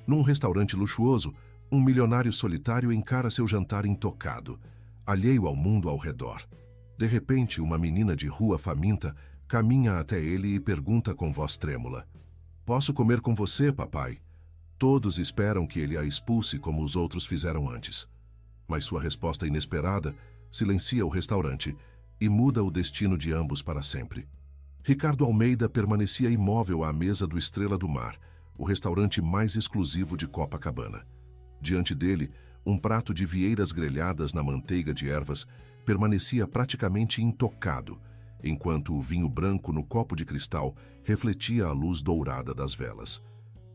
Num restaurante luxuoso, um milionário solitário encara seu jantar intocado, alheio ao mundo ao redor. De repente, uma menina de rua faminta caminha até ele e pergunta com voz trêmula: "Posso comer com você, papai?" Todos esperam que ele a expulse como os outros fizeram antes. Mas sua resposta inesperada silencia o restaurante e muda o destino de ambos para sempre. Ricardo Almeida permanecia imóvel à mesa do Estrela do Mar, o restaurante mais exclusivo de Copacabana. Diante dele, um prato de vieiras grelhadas na manteiga de ervas permanecia praticamente intocado, enquanto o vinho branco no copo de cristal refletia a luz dourada das velas.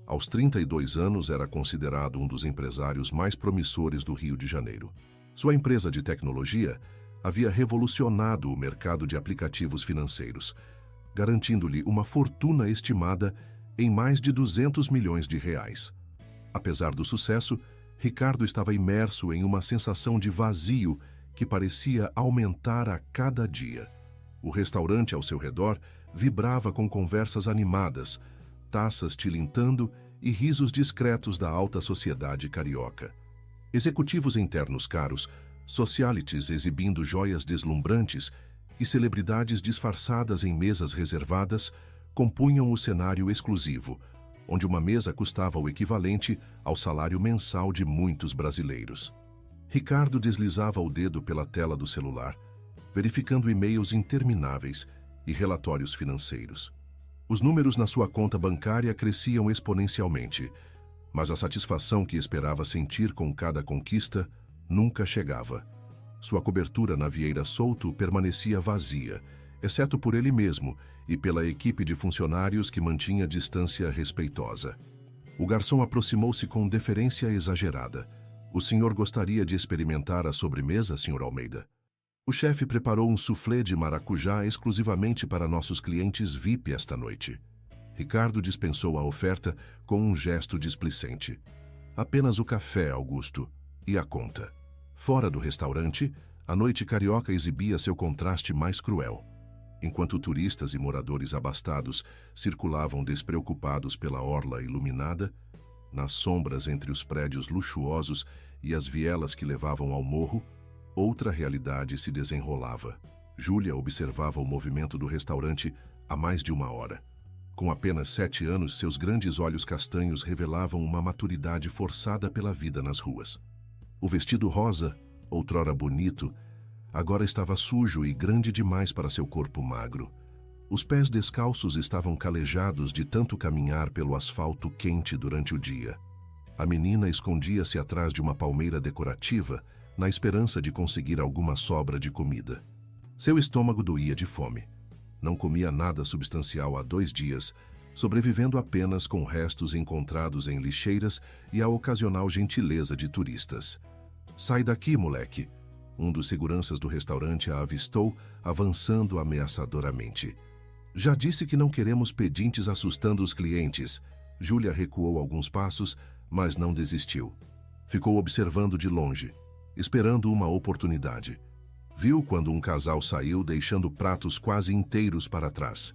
Aos 32 anos, era considerado um dos empresários mais promissores do Rio de Janeiro. Sua empresa de tecnologia havia revolucionado o mercado de aplicativos financeiros, garantindo-lhe uma fortuna estimada em mais de 200 milhões de reais. Apesar do sucesso, Ricardo estava imerso em uma sensação de vazio que parecia aumentar a cada dia. O restaurante ao seu redor vibrava com conversas animadas, taças tilintando e risos discretos da alta sociedade carioca. Executivos internos caros, socialites exibindo joias deslumbrantes e celebridades disfarçadas em mesas reservadas compunham o cenário exclusivo, onde uma mesa custava o equivalente ao salário mensal de muitos brasileiros. Ricardo deslizava o dedo pela tela do celular, verificando e-mails intermináveis e relatórios financeiros. Os números na sua conta bancária cresciam exponencialmente, mas a satisfação que esperava sentir com cada conquista nunca chegava. Sua cobertura na Vieira Solto permanecia vazia, exceto por ele mesmo e pela equipe de funcionários que mantinha distância respeitosa. O garçom aproximou-se com deferência exagerada. "O senhor gostaria de experimentar a sobremesa, Sr. Almeida?" O chefe preparou um soufflé de maracujá exclusivamente para nossos clientes VIP esta noite. Ricardo dispensou a oferta com um gesto displicente. "Apenas o café, Augusto, e a conta." Fora do restaurante, a noite carioca exibia seu contraste mais cruel. Enquanto turistas e moradores abastados circulavam despreocupados pela orla iluminada, nas sombras entre os prédios luxuosos e as vielas que levavam ao morro, outra realidade se desenrolava. Júlia observava o movimento do restaurante há mais de uma hora. Com apenas 7 anos, seus grandes olhos castanhos revelavam uma maturidade forçada pela vida nas ruas. O vestido rosa, outrora bonito, agora estava sujo e grande demais para seu corpo magro. Os pés descalços estavam calejados de tanto caminhar pelo asfalto quente durante o dia. A menina escondia-se atrás de uma palmeira decorativa, na esperança de conseguir alguma sobra de comida. Seu estômago doía de fome. Não comia nada substancial há 2 dias, sobrevivendo apenas com restos encontrados em lixeiras e a ocasional gentileza de turistas. "Sai daqui, moleque!" Um dos seguranças do restaurante a avistou, avançando ameaçadoramente. "Já disse que não queremos pedintes assustando os clientes." Júlia recuou alguns passos, mas não desistiu. Ficou observando de longe, esperando uma oportunidade. Viu quando um casal saiu deixando pratos quase inteiros para trás.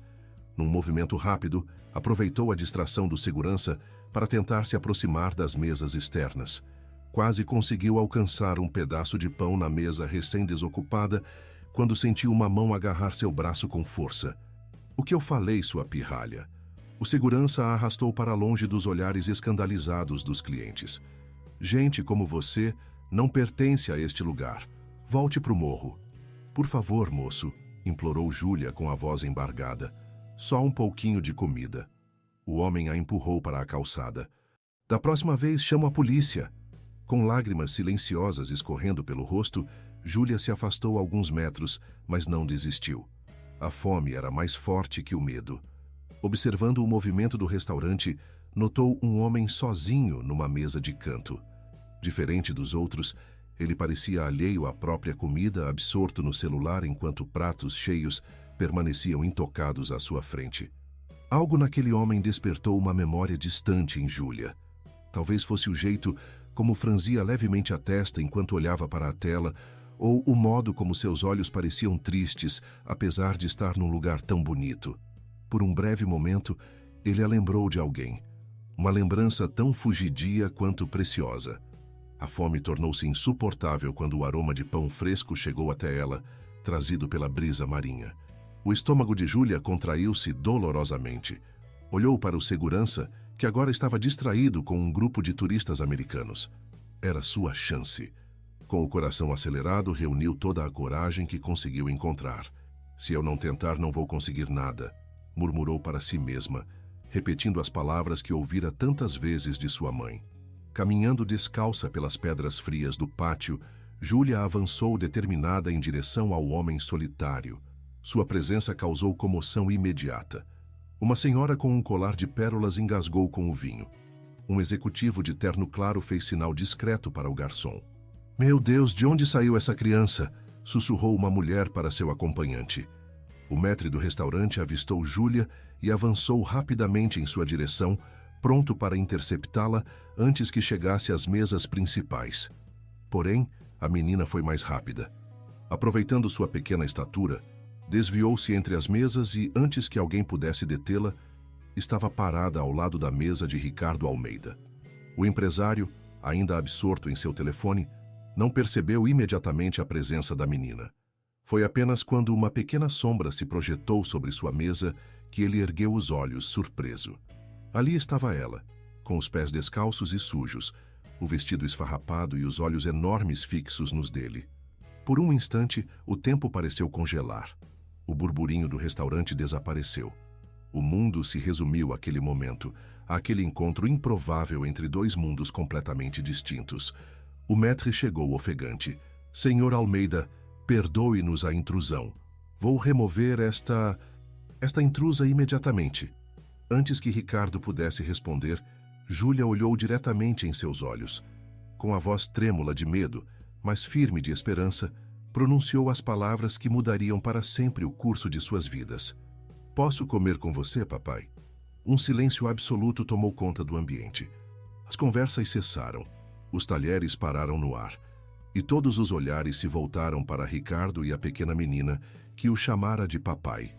Num movimento rápido, aproveitou a distração do segurança para tentar se aproximar das mesas externas. Quase conseguiu alcançar um pedaço de pão na mesa recém-desocupada quando sentiu uma mão agarrar seu braço com força. "O que eu falei, sua pirralha?" O segurança a arrastou para longe dos olhares escandalizados dos clientes. "Gente como você não pertence a este lugar. Volte pro morro." "Por favor, moço", implorou Júlia com a voz embargada. "Só um pouquinho de comida." O homem a empurrou para a calçada. "Da próxima vez chamo a polícia." Com lágrimas silenciosas escorrendo pelo rosto, Júlia se afastou alguns metros, mas não desistiu. A fome era mais forte que o medo. Observando o movimento do restaurante, notou um homem sozinho numa mesa de canto. Diferente dos outros, ele parecia alheio à própria comida, absorto no celular enquanto pratos cheios permaneciam intocados à sua frente. Algo naquele homem despertou uma memória distante em Júlia. Talvez fosse o jeito como franzia levemente a testa enquanto olhava para a tela, ou o modo como seus olhos pareciam tristes, apesar de estar num lugar tão bonito. Por um breve momento, ele a lembrou de alguém. Uma lembrança tão fugidia quanto preciosa. A fome tornou-se insuportável quando o aroma de pão fresco chegou até ela, trazido pela brisa marinha. O estômago de Júlia contraiu-se dolorosamente. Olhou para o segurança, que agora estava distraído com um grupo de turistas americanos. Era sua chance. Com o coração acelerado, reuniu toda a coragem que conseguiu encontrar. Se eu não tentar, não vou conseguir nada, murmurou para si mesma, repetindo as palavras que ouvira tantas vezes de sua mãe. Caminhando descalça pelas pedras frias do pátio, Júlia avançou determinada em direção ao homem solitário. Sua presença causou comoção imediata. Uma senhora com um colar de pérolas engasgou com o vinho. Um executivo de terno claro fez sinal discreto para o garçom. "Meu Deus, de onde saiu essa criança?" sussurrou uma mulher para seu acompanhante. O maître do restaurante avistou Júlia e avançou rapidamente em sua direção, pronto para interceptá-la antes que chegasse às mesas principais. Porém, a menina foi mais rápida. Aproveitando sua pequena estatura, desviou-se entre as mesas e, antes que alguém pudesse detê-la, estava parada ao lado da mesa de Ricardo Almeida. O empresário, ainda absorto em seu telefone, não percebeu imediatamente a presença da menina. Foi apenas quando uma pequena sombra se projetou sobre sua mesa que ele ergueu os olhos, surpreso. Ali estava ela, com os pés descalços e sujos, o vestido esfarrapado e os olhos enormes fixos nos dele. Por um instante, o tempo pareceu congelar. O burburinho do restaurante desapareceu. O mundo se resumiu àquele momento, àquele encontro improvável entre dois mundos completamente distintos. O maître chegou ofegante. "Senhor Almeida, perdoe-nos a intrusão. Vou remover esta intrusa imediatamente." Antes que Ricardo pudesse responder, Júlia olhou diretamente em seus olhos. Com a voz trêmula de medo, mas firme de esperança, pronunciou as palavras que mudariam para sempre o curso de suas vidas. "Posso comer com você, papai?" Um silêncio absoluto tomou conta do ambiente. As conversas cessaram. Os talheres pararam no ar. E todos os olhares se voltaram para Ricardo e a pequena menina, que o chamara de papai.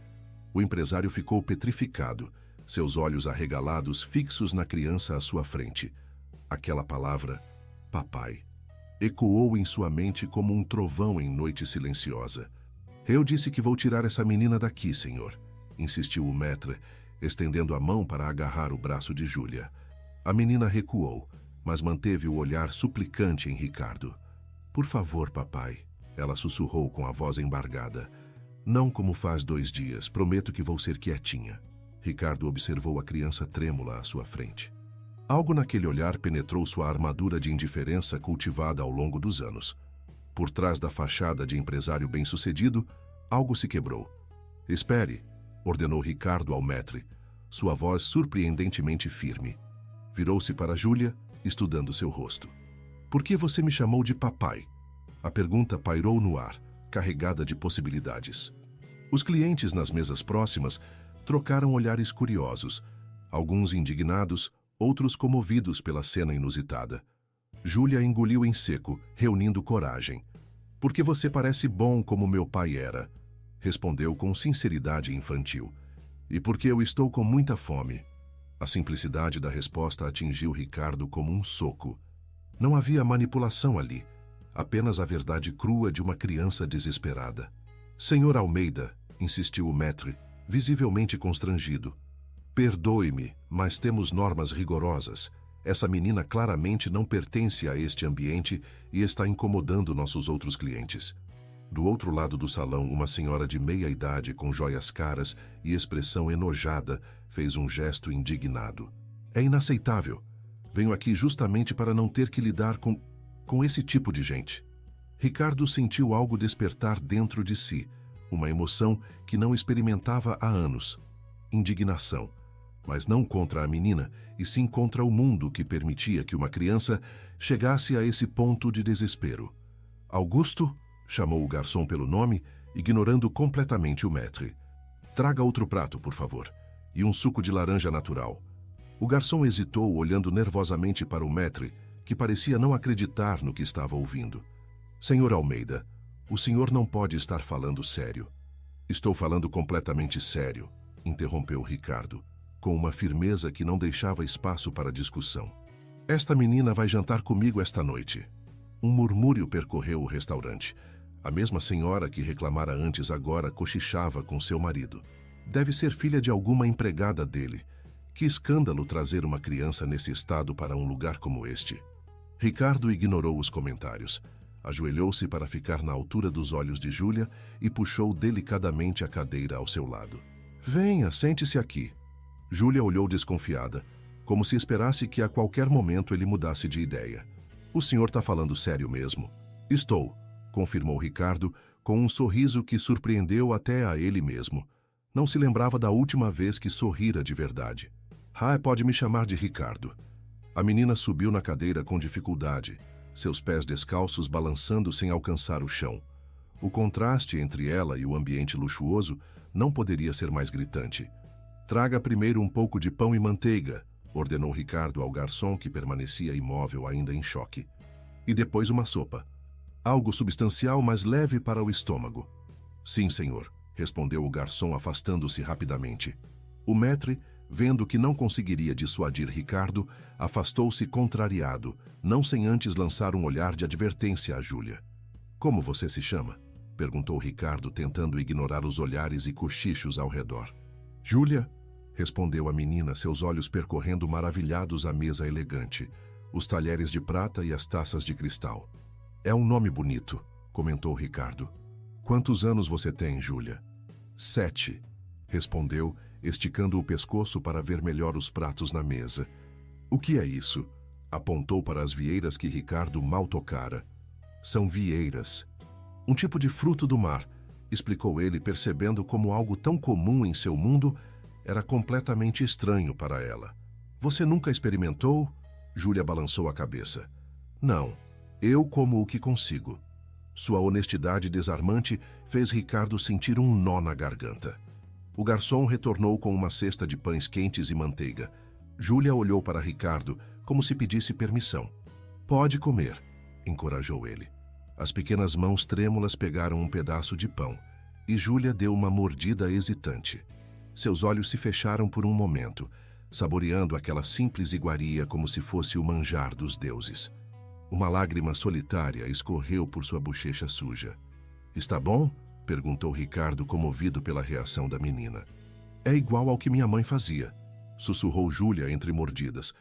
O empresário ficou petrificado, seus olhos arregalados fixos na criança à sua frente. Aquela palavra, papai, ecoou em sua mente como um trovão em noite silenciosa. "Eu disse que vou tirar essa menina daqui, senhor", insistiu o maître, estendendo a mão para agarrar o braço de Júlia. A menina recuou, mas manteve o olhar suplicante em Ricardo. "Por favor, papai", ela sussurrou com a voz embargada. "Não como faz 2 dias, prometo que vou ser quietinha." Ricardo observou a criança trêmula à sua frente. Algo naquele olhar penetrou sua armadura de indiferença cultivada ao longo dos anos. Por trás da fachada de empresário bem-sucedido, algo se quebrou. "Espere", ordenou Ricardo ao maître, sua voz surpreendentemente firme. Virou-se para Júlia, estudando seu rosto. "Por que você me chamou de papai?" A pergunta pairou no ar, carregada de possibilidades. Os clientes nas mesas próximas trocaram olhares curiosos, alguns indignados, outros comovidos pela cena inusitada. Júlia engoliu em seco, reunindo coragem. "Porque você parece bom como meu pai era", respondeu com sinceridade infantil. "E porque eu estou com muita fome." A simplicidade da resposta atingiu Ricardo como um soco. Não havia manipulação ali, apenas a verdade crua de uma criança desesperada. "Senhor Almeida", insistiu o maître, visivelmente constrangido. "Perdoe-me, mas temos normas rigorosas. Essa menina claramente não pertence a este ambiente e está incomodando nossos outros clientes." Do outro lado do salão, uma senhora de meia idade com joias caras e expressão enojada fez um gesto indignado. "É inaceitável. Venho aqui justamente para não ter que lidar com esse tipo de gente." Ricardo sentiu algo despertar dentro de si, uma emoção que não experimentava há anos. Indignação, mas não contra a menina, e sim contra o mundo que permitia que uma criança chegasse a esse ponto de desespero. "Augusto", chamou o garçom pelo nome, ignorando completamente o maître. "Traga outro prato, por favor, e um suco de laranja natural." O garçom hesitou, olhando nervosamente para o maître, que parecia não acreditar no que estava ouvindo. "Senhor Almeida, o senhor não pode estar falando sério." "Estou falando completamente sério", interrompeu Ricardo. com uma firmeza que não deixava espaço para discussão. Esta menina vai jantar comigo esta noite. Um murmúrio percorreu o restaurante. A mesma senhora que reclamara antes agora cochichava com seu marido. Deve ser filha de alguma empregada dele. Que escândalo trazer uma criança nesse estado para um lugar como este. Ricardo ignorou os comentários. Ajoelhou-se para ficar na altura dos olhos de Júlia e puxou delicadamente a cadeira ao seu lado. Venha, sente-se aqui. Júlia olhou desconfiada, como se esperasse que a qualquer momento ele mudasse de ideia. O senhor está falando sério mesmo? Estou, confirmou Ricardo, com um sorriso que surpreendeu até a ele mesmo. Não se lembrava da última vez que sorrira de verdade. Pode me chamar de Ricardo. A menina subiu na cadeira com dificuldade, seus pés descalços balançando sem alcançar o chão. O contraste entre ela e o ambiente luxuoso não poderia ser mais gritante. Traga primeiro um pouco de pão e manteiga, ordenou Ricardo ao garçom que permanecia imóvel ainda em choque. E depois uma sopa. Algo substancial, mas leve para o estômago. Sim, senhor, respondeu o garçom afastando-se rapidamente. O maître, vendo que não conseguiria dissuadir Ricardo, afastou-se contrariado, não sem antes lançar um olhar de advertência a Júlia. Como você se chama? Perguntou Ricardo, tentando ignorar os olhares e cochichos ao redor. Júlia, respondeu a menina, seus olhos percorrendo maravilhados a mesa elegante, os talheres de prata e as taças de cristal. É um nome bonito, comentou Ricardo. Quantos anos você tem, Júlia? 7, respondeu, esticando o pescoço para ver melhor os pratos na mesa. O que é isso? Apontou para as vieiras que Ricardo mal tocara. São vieiras. Um tipo de fruto do mar, explicou ele, percebendo como algo tão comum em seu mundo era completamente estranho para ela. Você nunca experimentou? Júlia balançou a cabeça. Não, eu como o que consigo. Sua honestidade desarmante fez Ricardo sentir um nó na garganta. O garçom retornou com uma cesta de pães quentes e manteiga. Júlia olhou para Ricardo como se pedisse permissão. Pode comer, encorajou ele. As pequenas mãos trêmulas pegaram um pedaço de pão e Júlia deu uma mordida hesitante. Seus olhos se fecharam por um momento, saboreando aquela simples iguaria como se fosse o manjar dos deuses. Uma lágrima solitária escorreu por sua bochecha suja. Está bom? Perguntou Ricardo, comovido pela reação da menina. É igual ao que minha mãe fazia, sussurrou Júlia entre mordidas,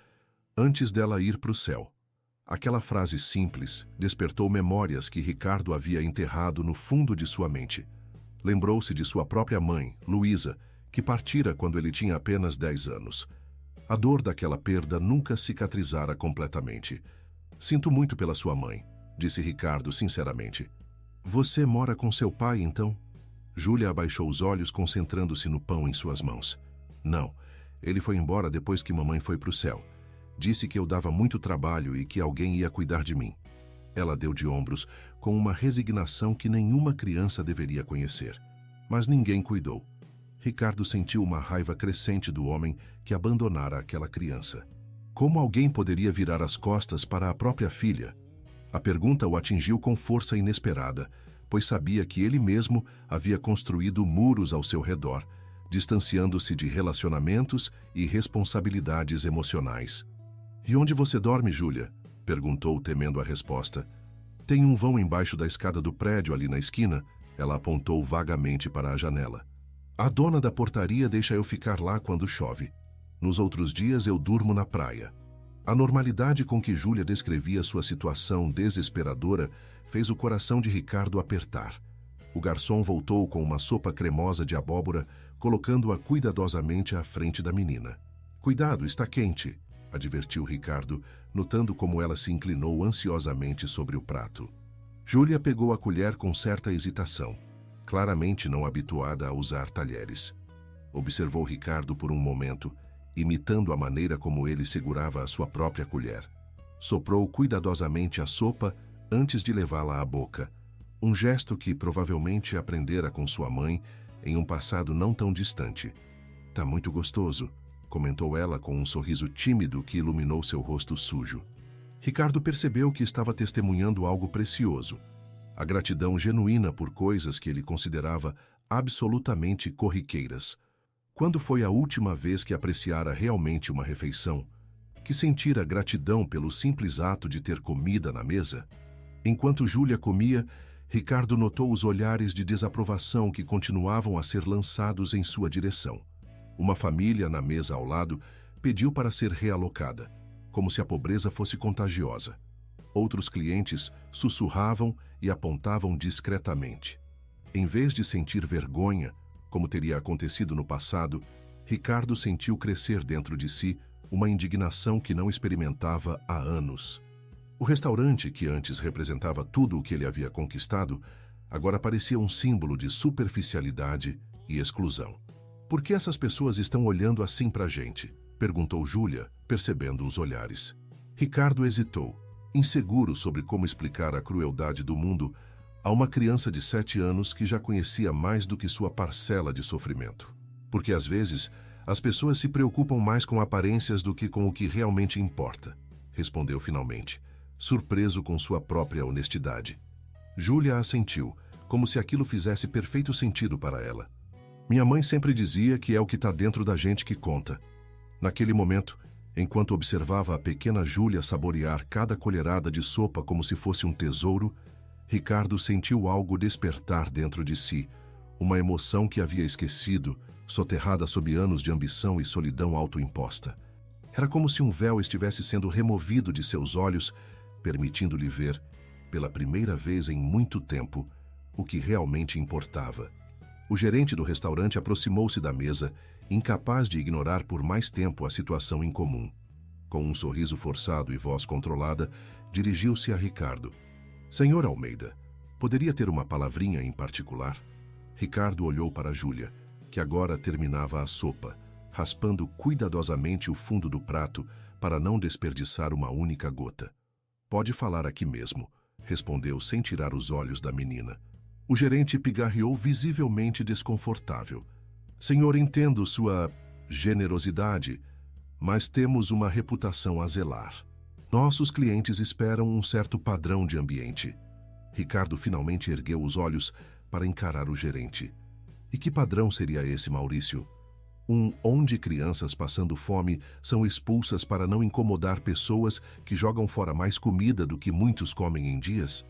antes dela ir para o céu. Aquela frase simples despertou memórias que Ricardo havia enterrado no fundo de sua mente. Lembrou-se de sua própria mãe, Luísa, que partira quando ele tinha apenas 10 anos. A dor daquela perda nunca cicatrizara completamente. Sinto muito pela sua mãe, disse Ricardo sinceramente. Você mora com seu pai, então? Júlia abaixou os olhos, concentrando-se no pão em suas mãos. Não, ele foi embora depois que mamãe foi para o céu. Disse que eu dava muito trabalho e que alguém ia cuidar de mim. Ela deu de ombros, com uma resignação que nenhuma criança deveria conhecer. Mas ninguém cuidou. Ricardo sentiu uma raiva crescente do homem que abandonara aquela criança. Como alguém poderia virar as costas para a própria filha? A pergunta o atingiu com força inesperada, pois sabia que ele mesmo havia construído muros ao seu redor, distanciando-se de relacionamentos e responsabilidades emocionais. E onde você dorme, Júlia? Perguntou, temendo a resposta. Tem um vão embaixo da escada do prédio ali na esquina. Ela apontou vagamente para a janela. A dona da portaria deixa eu ficar lá quando chove. Nos outros dias eu durmo na praia. A normalidade com que Júlia descrevia sua situação desesperadora fez o coração de Ricardo apertar. O garçom voltou com uma sopa cremosa de abóbora, colocando-a cuidadosamente à frente da menina. Cuidado, está quente, advertiu Ricardo, notando como ela se inclinou ansiosamente sobre o prato. Júlia pegou a colher com certa hesitação, claramente não habituada a usar talheres. Observou Ricardo por um momento, imitando a maneira como ele segurava a sua própria colher. Soprou cuidadosamente a sopa antes de levá-la à boca, um gesto que provavelmente aprendera com sua mãe em um passado não tão distante. Tá muito gostoso, comentou ela com um sorriso tímido que iluminou seu rosto sujo. Ricardo percebeu que estava testemunhando algo precioso, a gratidão genuína por coisas que ele considerava absolutamente corriqueiras. Quando foi a última vez que apreciara realmente uma refeição? Que sentira gratidão pelo simples ato de ter comida na mesa? Enquanto Júlia comia, Ricardo notou os olhares de desaprovação que continuavam a ser lançados em sua direção. Uma família na mesa ao lado pediu para ser realocada, como se a pobreza fosse contagiosa. Outros clientes sussurravam e apontavam discretamente. Em vez de sentir vergonha, como teria acontecido no passado, Ricardo sentiu crescer dentro de si uma indignação que não experimentava há anos. O restaurante, que antes representava tudo o que ele havia conquistado, agora parecia um símbolo de superficialidade e exclusão. "Por que essas pessoas estão olhando assim pra gente?" perguntou Júlia, percebendo os olhares. Ricardo hesitou, inseguro sobre como explicar a crueldade do mundo a uma criança de 7 anos que já conhecia mais do que sua parcela de sofrimento. Porque às vezes, as pessoas se preocupam mais com aparências do que com o que realmente importa, respondeu finalmente, surpreso com sua própria honestidade. Júlia assentiu, como se aquilo fizesse perfeito sentido para ela. "Minha mãe sempre dizia que é o que está dentro da gente que conta." Naquele momento, enquanto observava a pequena Júlia saborear cada colherada de sopa como se fosse um tesouro, Ricardo sentiu algo despertar dentro de si, uma emoção que havia esquecido, soterrada sob anos de ambição e solidão autoimposta. Era como se um véu estivesse sendo removido de seus olhos, permitindo-lhe ver, pela primeira vez em muito tempo, o que realmente importava. O gerente do restaurante aproximou-se da mesa, incapaz de ignorar por mais tempo a situação incomum. Com um sorriso forçado e voz controlada, dirigiu-se a Ricardo. "Senhor Almeida, poderia ter uma palavrinha em particular?" Ricardo olhou para Júlia, que agora terminava a sopa, raspando cuidadosamente o fundo do prato para não desperdiçar uma única gota. "Pode falar aqui mesmo", respondeu sem tirar os olhos da menina. O gerente pigarreou visivelmente desconfortável. "Senhor, entendo sua generosidade, mas temos uma reputação a zelar. Nossos clientes esperam um certo padrão de ambiente." Ricardo finalmente ergueu os olhos para encarar o gerente. E que padrão seria esse, Maurício? Onde crianças passando fome são expulsas para não incomodar pessoas que jogam fora mais comida do que muitos comem em dias?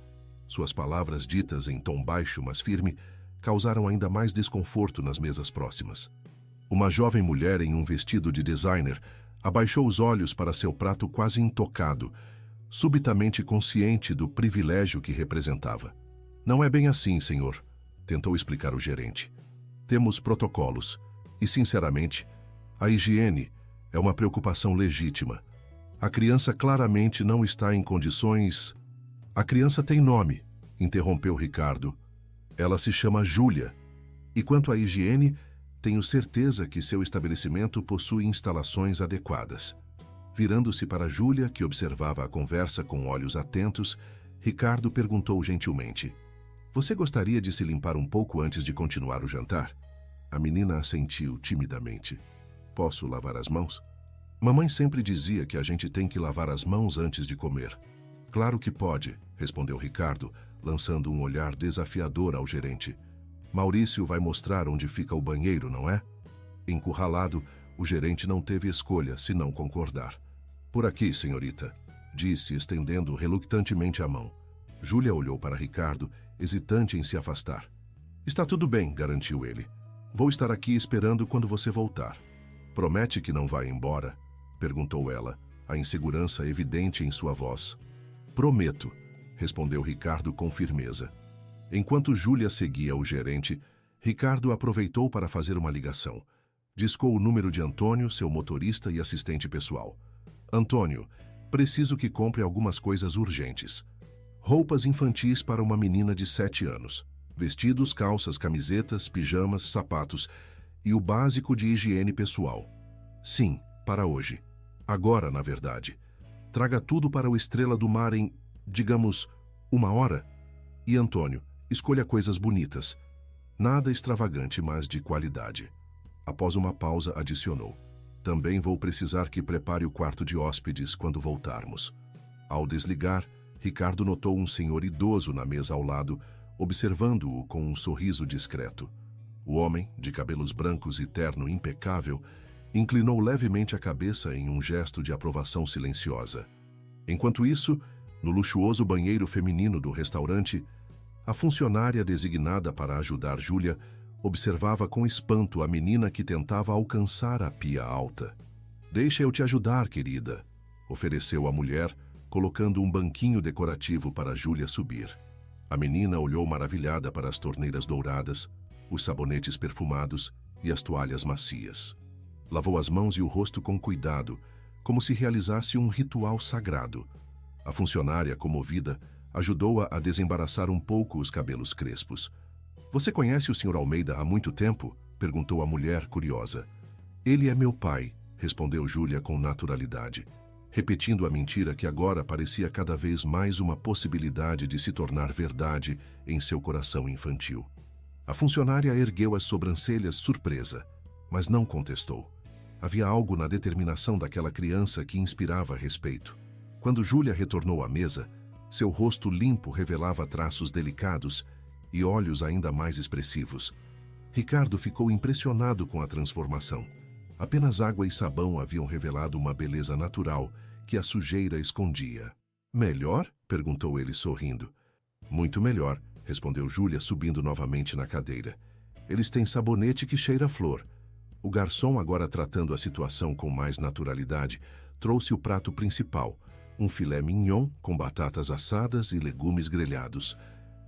Suas palavras, ditas em tom baixo, mas firme, causaram ainda mais desconforto nas mesas próximas. Uma jovem mulher em um vestido de designer abaixou os olhos para seu prato quase intocado, subitamente consciente do privilégio que representava. "Não é bem assim, senhor", tentou explicar o gerente. "Temos protocolos e, sinceramente, a higiene é uma preocupação legítima. A criança claramente não está em condições..." "A criança tem nome", interrompeu Ricardo. "Ela se chama Júlia. E quanto à higiene, tenho certeza que seu estabelecimento possui instalações adequadas." Virando-se para Júlia, que observava a conversa com olhos atentos, Ricardo perguntou gentilmente: "Você gostaria de se limpar um pouco antes de continuar o jantar?" A menina assentiu timidamente. "Posso lavar as mãos?" "Mamãe sempre dizia que a gente tem que lavar as mãos antes de comer." "Claro que pode", respondeu Ricardo, lançando um olhar desafiador ao gerente. "Maurício vai mostrar onde fica o banheiro, não é?" Encurralado, o gerente não teve escolha senão concordar. "Por aqui, senhorita", disse, estendendo relutantemente a mão. Júlia olhou para Ricardo, hesitante em se afastar. "Está tudo bem", garantiu ele. "Vou estar aqui esperando quando você voltar." "Promete que não vai embora?" perguntou ela, a insegurança evidente em sua voz. "Prometo", respondeu Ricardo com firmeza. Enquanto Júlia seguia o gerente, Ricardo aproveitou para fazer uma ligação. Discou o número de Antônio, seu motorista e assistente pessoal. "Antônio, preciso que compre algumas coisas urgentes. Roupas infantis para uma menina de 7 anos. Vestidos, calças, camisetas, pijamas, sapatos e o básico de higiene pessoal. Sim, para hoje. Agora, na verdade. Traga tudo para o Estrela do Mar em, digamos, 1 hora. E Antônio, escolha coisas bonitas. Nada extravagante, mas de qualidade." Após uma pausa, adicionou: "Também vou precisar que prepare o quarto de hóspedes quando voltarmos." Ao desligar, Ricardo notou um senhor idoso na mesa ao lado, observando-o com um sorriso discreto. O homem, de cabelos brancos e terno impecável, inclinou levemente a cabeça em um gesto de aprovação silenciosa. Enquanto isso, no luxuoso banheiro feminino do restaurante, a funcionária designada para ajudar Júlia observava com espanto a menina que tentava alcançar a pia alta. "Deixa eu te ajudar, querida", ofereceu a mulher, colocando um banquinho decorativo para Júlia subir. A menina olhou maravilhada para as torneiras douradas, os sabonetes perfumados e as toalhas macias. Lavou as mãos e o rosto com cuidado, como se realizasse um ritual sagrado. A funcionária, comovida, ajudou-a a desembaraçar um pouco os cabelos crespos. "Você conhece o Sr. Almeida há muito tempo?", perguntou a mulher, curiosa. "Ele é meu pai", respondeu Júlia com naturalidade, repetindo a mentira que agora parecia cada vez mais uma possibilidade de se tornar verdade em seu coração infantil. A funcionária ergueu as sobrancelhas surpresa, mas não contestou. Havia algo na determinação daquela criança que inspirava respeito. Quando Júlia retornou à mesa, seu rosto limpo revelava traços delicados e olhos ainda mais expressivos. Ricardo ficou impressionado com a transformação. Apenas água e sabão haviam revelado uma beleza natural que a sujeira escondia. "Melhor?", perguntou ele sorrindo. "Muito melhor", respondeu Júlia, subindo novamente na cadeira. "Eles têm sabonete que cheira a flor." O garçom, agora tratando a situação com mais naturalidade, trouxe o prato principal, um filé mignon com batatas assadas e legumes grelhados,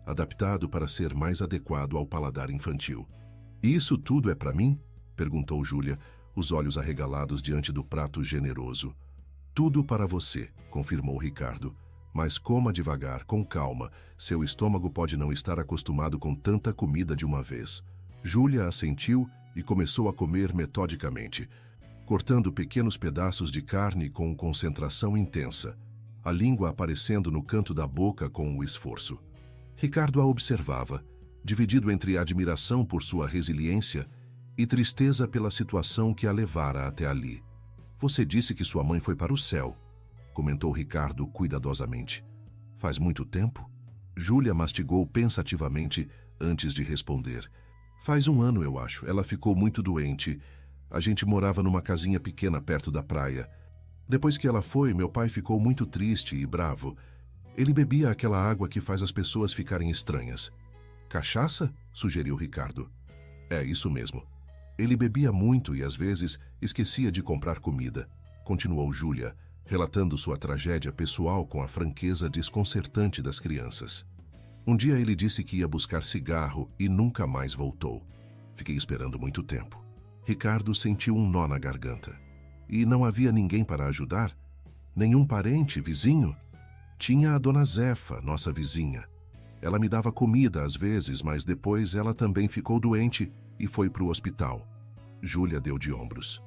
adaptado para ser mais adequado ao paladar infantil. "E isso tudo é para mim?", perguntou Júlia, os olhos arregalados diante do prato generoso. "Tudo para você", confirmou Ricardo. "Mas coma devagar, com calma. Seu estômago pode não estar acostumado com tanta comida de uma vez." Júlia assentiu e começou a comer metodicamente, cortando pequenos pedaços de carne com concentração intensa, a língua aparecendo no canto da boca com o esforço. Ricardo a observava, dividido entre admiração por sua resiliência e tristeza pela situação que a levara até ali. "Você disse que sua mãe foi para o céu", comentou Ricardo cuidadosamente. "Faz muito tempo?" Júlia mastigou pensativamente antes de responder. "Faz 1 ano, eu acho. Ela ficou muito doente. A gente morava numa casinha pequena perto da praia. Depois que ela foi, meu pai ficou muito triste e bravo. Ele bebia aquela água que faz as pessoas ficarem estranhas." "Cachaça?", sugeriu Ricardo. "É isso mesmo. Ele bebia muito e às vezes esquecia de comprar comida", continuou Júlia, relatando sua tragédia pessoal com a franqueza desconcertante das crianças. "Um dia ele disse que ia buscar cigarro e nunca mais voltou. Fiquei esperando muito tempo." Ricardo sentiu um nó na garganta. "E não havia ninguém para ajudar? Nenhum parente, vizinho?" "Tinha a dona Zefa, nossa vizinha. Ela me dava comida às vezes, mas depois ela também ficou doente e foi para o hospital." Júlia deu de ombros.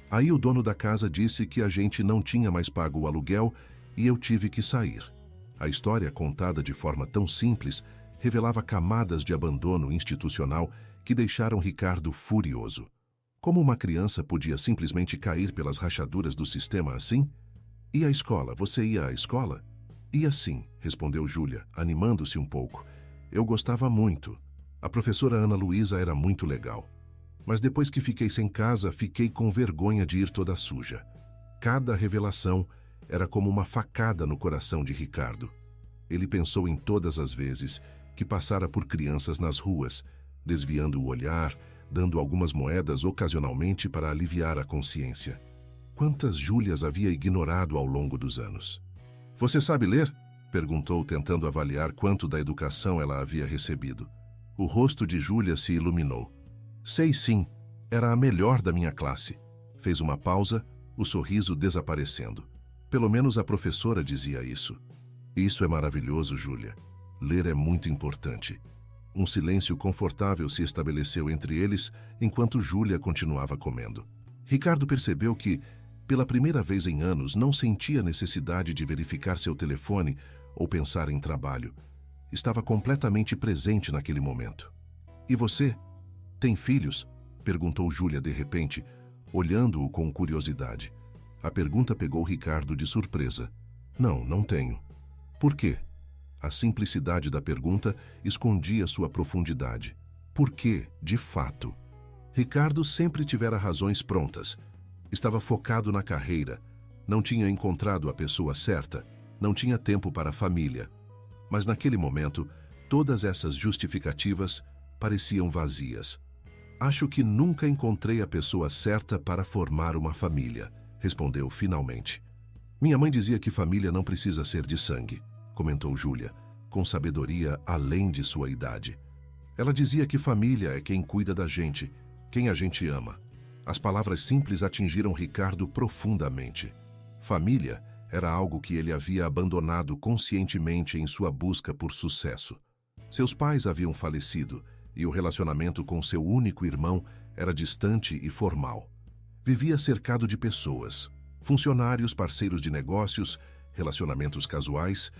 "Aí o dono da casa disse que a gente não tinha mais pago o aluguel e eu tive que sair." A história, contada de forma tão simples, revelava camadas de abandono institucional que deixaram Ricardo furioso. Como uma criança podia simplesmente cair pelas rachaduras do sistema assim? "E a escola? Você ia à escola?" "Ia sim", respondeu Júlia, animando-se um pouco. "Eu gostava muito. A professora Ana Luísa era muito legal. Mas depois que fiquei sem casa, fiquei com vergonha de ir toda suja." Cada revelação era como uma facada no coração de Ricardo. Ele pensou em todas as vezes que passara por crianças nas ruas, desviando o olhar, dando algumas moedas ocasionalmente para aliviar a consciência. Quantas Júlias havia ignorado ao longo dos anos? "Você sabe ler?", perguntou, tentando avaliar quanto da educação ela havia recebido. O rosto de Júlia se iluminou. "Sei sim, era a melhor da minha classe." Fez uma pausa, o sorriso desaparecendo. "Pelo menos a professora dizia isso." "Isso é maravilhoso, Júlia. Ler é muito importante." Um silêncio confortável se estabeleceu entre eles enquanto Júlia continuava comendo. Ricardo percebeu que, pela primeira vez em anos, não sentia necessidade de verificar seu telefone ou pensar em trabalho. Estava completamente presente naquele momento. "E você? Tem filhos?", perguntou Júlia de repente, olhando-o com curiosidade. A pergunta pegou Ricardo de surpresa. "Não, não tenho." "Por quê?" A simplicidade da pergunta escondia sua profundidade. Porque, de fato, Ricardo sempre tivera razões prontas. Estava focado na carreira, não tinha encontrado a pessoa certa, não tinha tempo para a família. Mas naquele momento, todas essas justificativas pareciam vazias. Acho que nunca encontrei a pessoa certa para formar uma família, respondeu finalmente. Minha mãe dizia que família não precisa ser de sangue, comentou Júlia, com sabedoria além de sua idade. Ela dizia que família é quem cuida da gente, quem a gente ama. As palavras simples atingiram Ricardo profundamente. Família era algo que ele havia abandonado conscientemente em sua busca por sucesso. Seus pais haviam falecido e o relacionamento com seu único irmão era distante e formal. Vivia cercado de pessoas, funcionários, parceiros de negócios, relacionamentos casuais,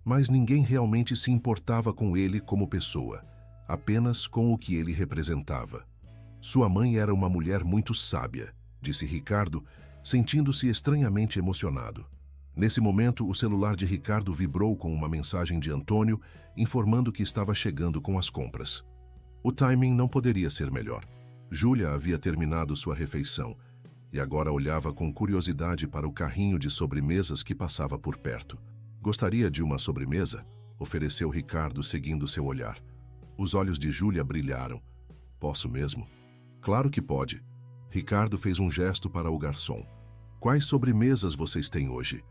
mas ninguém realmente se importava com ele como pessoa, apenas com o que ele representava. Sua mãe era uma mulher muito sábia, disse Ricardo, sentindo-se estranhamente emocionado. Nesse momento, o celular de Ricardo vibrou com uma mensagem de Antônio, informando que estava chegando com as compras. O timing não poderia ser melhor. Júlia havia terminado sua refeição e agora olhava com curiosidade para o carrinho de sobremesas que passava por perto. Gostaria de uma sobremesa? Ofereceu Ricardo, seguindo seu olhar. Os olhos de Júlia brilharam. Posso mesmo? Claro que pode. Ricardo fez um gesto para o garçom. Quais sobremesas vocês têm hoje?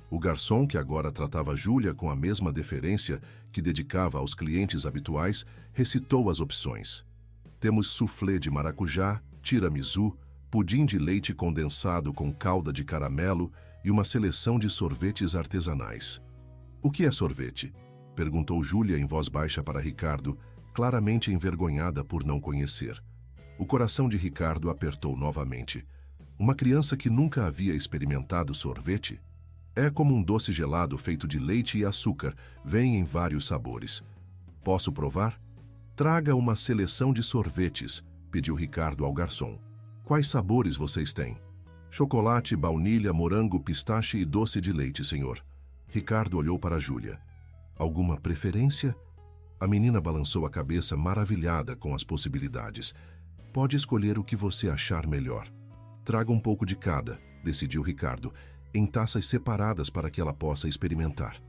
O garçom, que agora tratava Júlia com a mesma deferência que dedicava aos clientes habituais, recitou as opções. Temos soufflé de maracujá, tiramisu, pudim de leite condensado com calda de caramelo e uma seleção de sorvetes artesanais. O que é sorvete? Perguntou Júlia em voz baixa para Ricardo, claramente envergonhada por não conhecer. O coração de Ricardo apertou novamente. Uma criança que nunca havia experimentado sorvete? É como um doce gelado feito de leite e açúcar, vem em vários sabores. Posso provar? Traga uma seleção de sorvetes, pediu Ricardo ao garçom. Quais sabores vocês têm? Chocolate, baunilha, morango, pistache e doce de leite, senhor. Ricardo olhou para Júlia. Alguma preferência? A menina balançou a cabeça, maravilhada com as possibilidades. Pode escolher o que você achar melhor. Traga um pouco de cada, decidiu Ricardo, em taças separadas para que ela possa experimentar.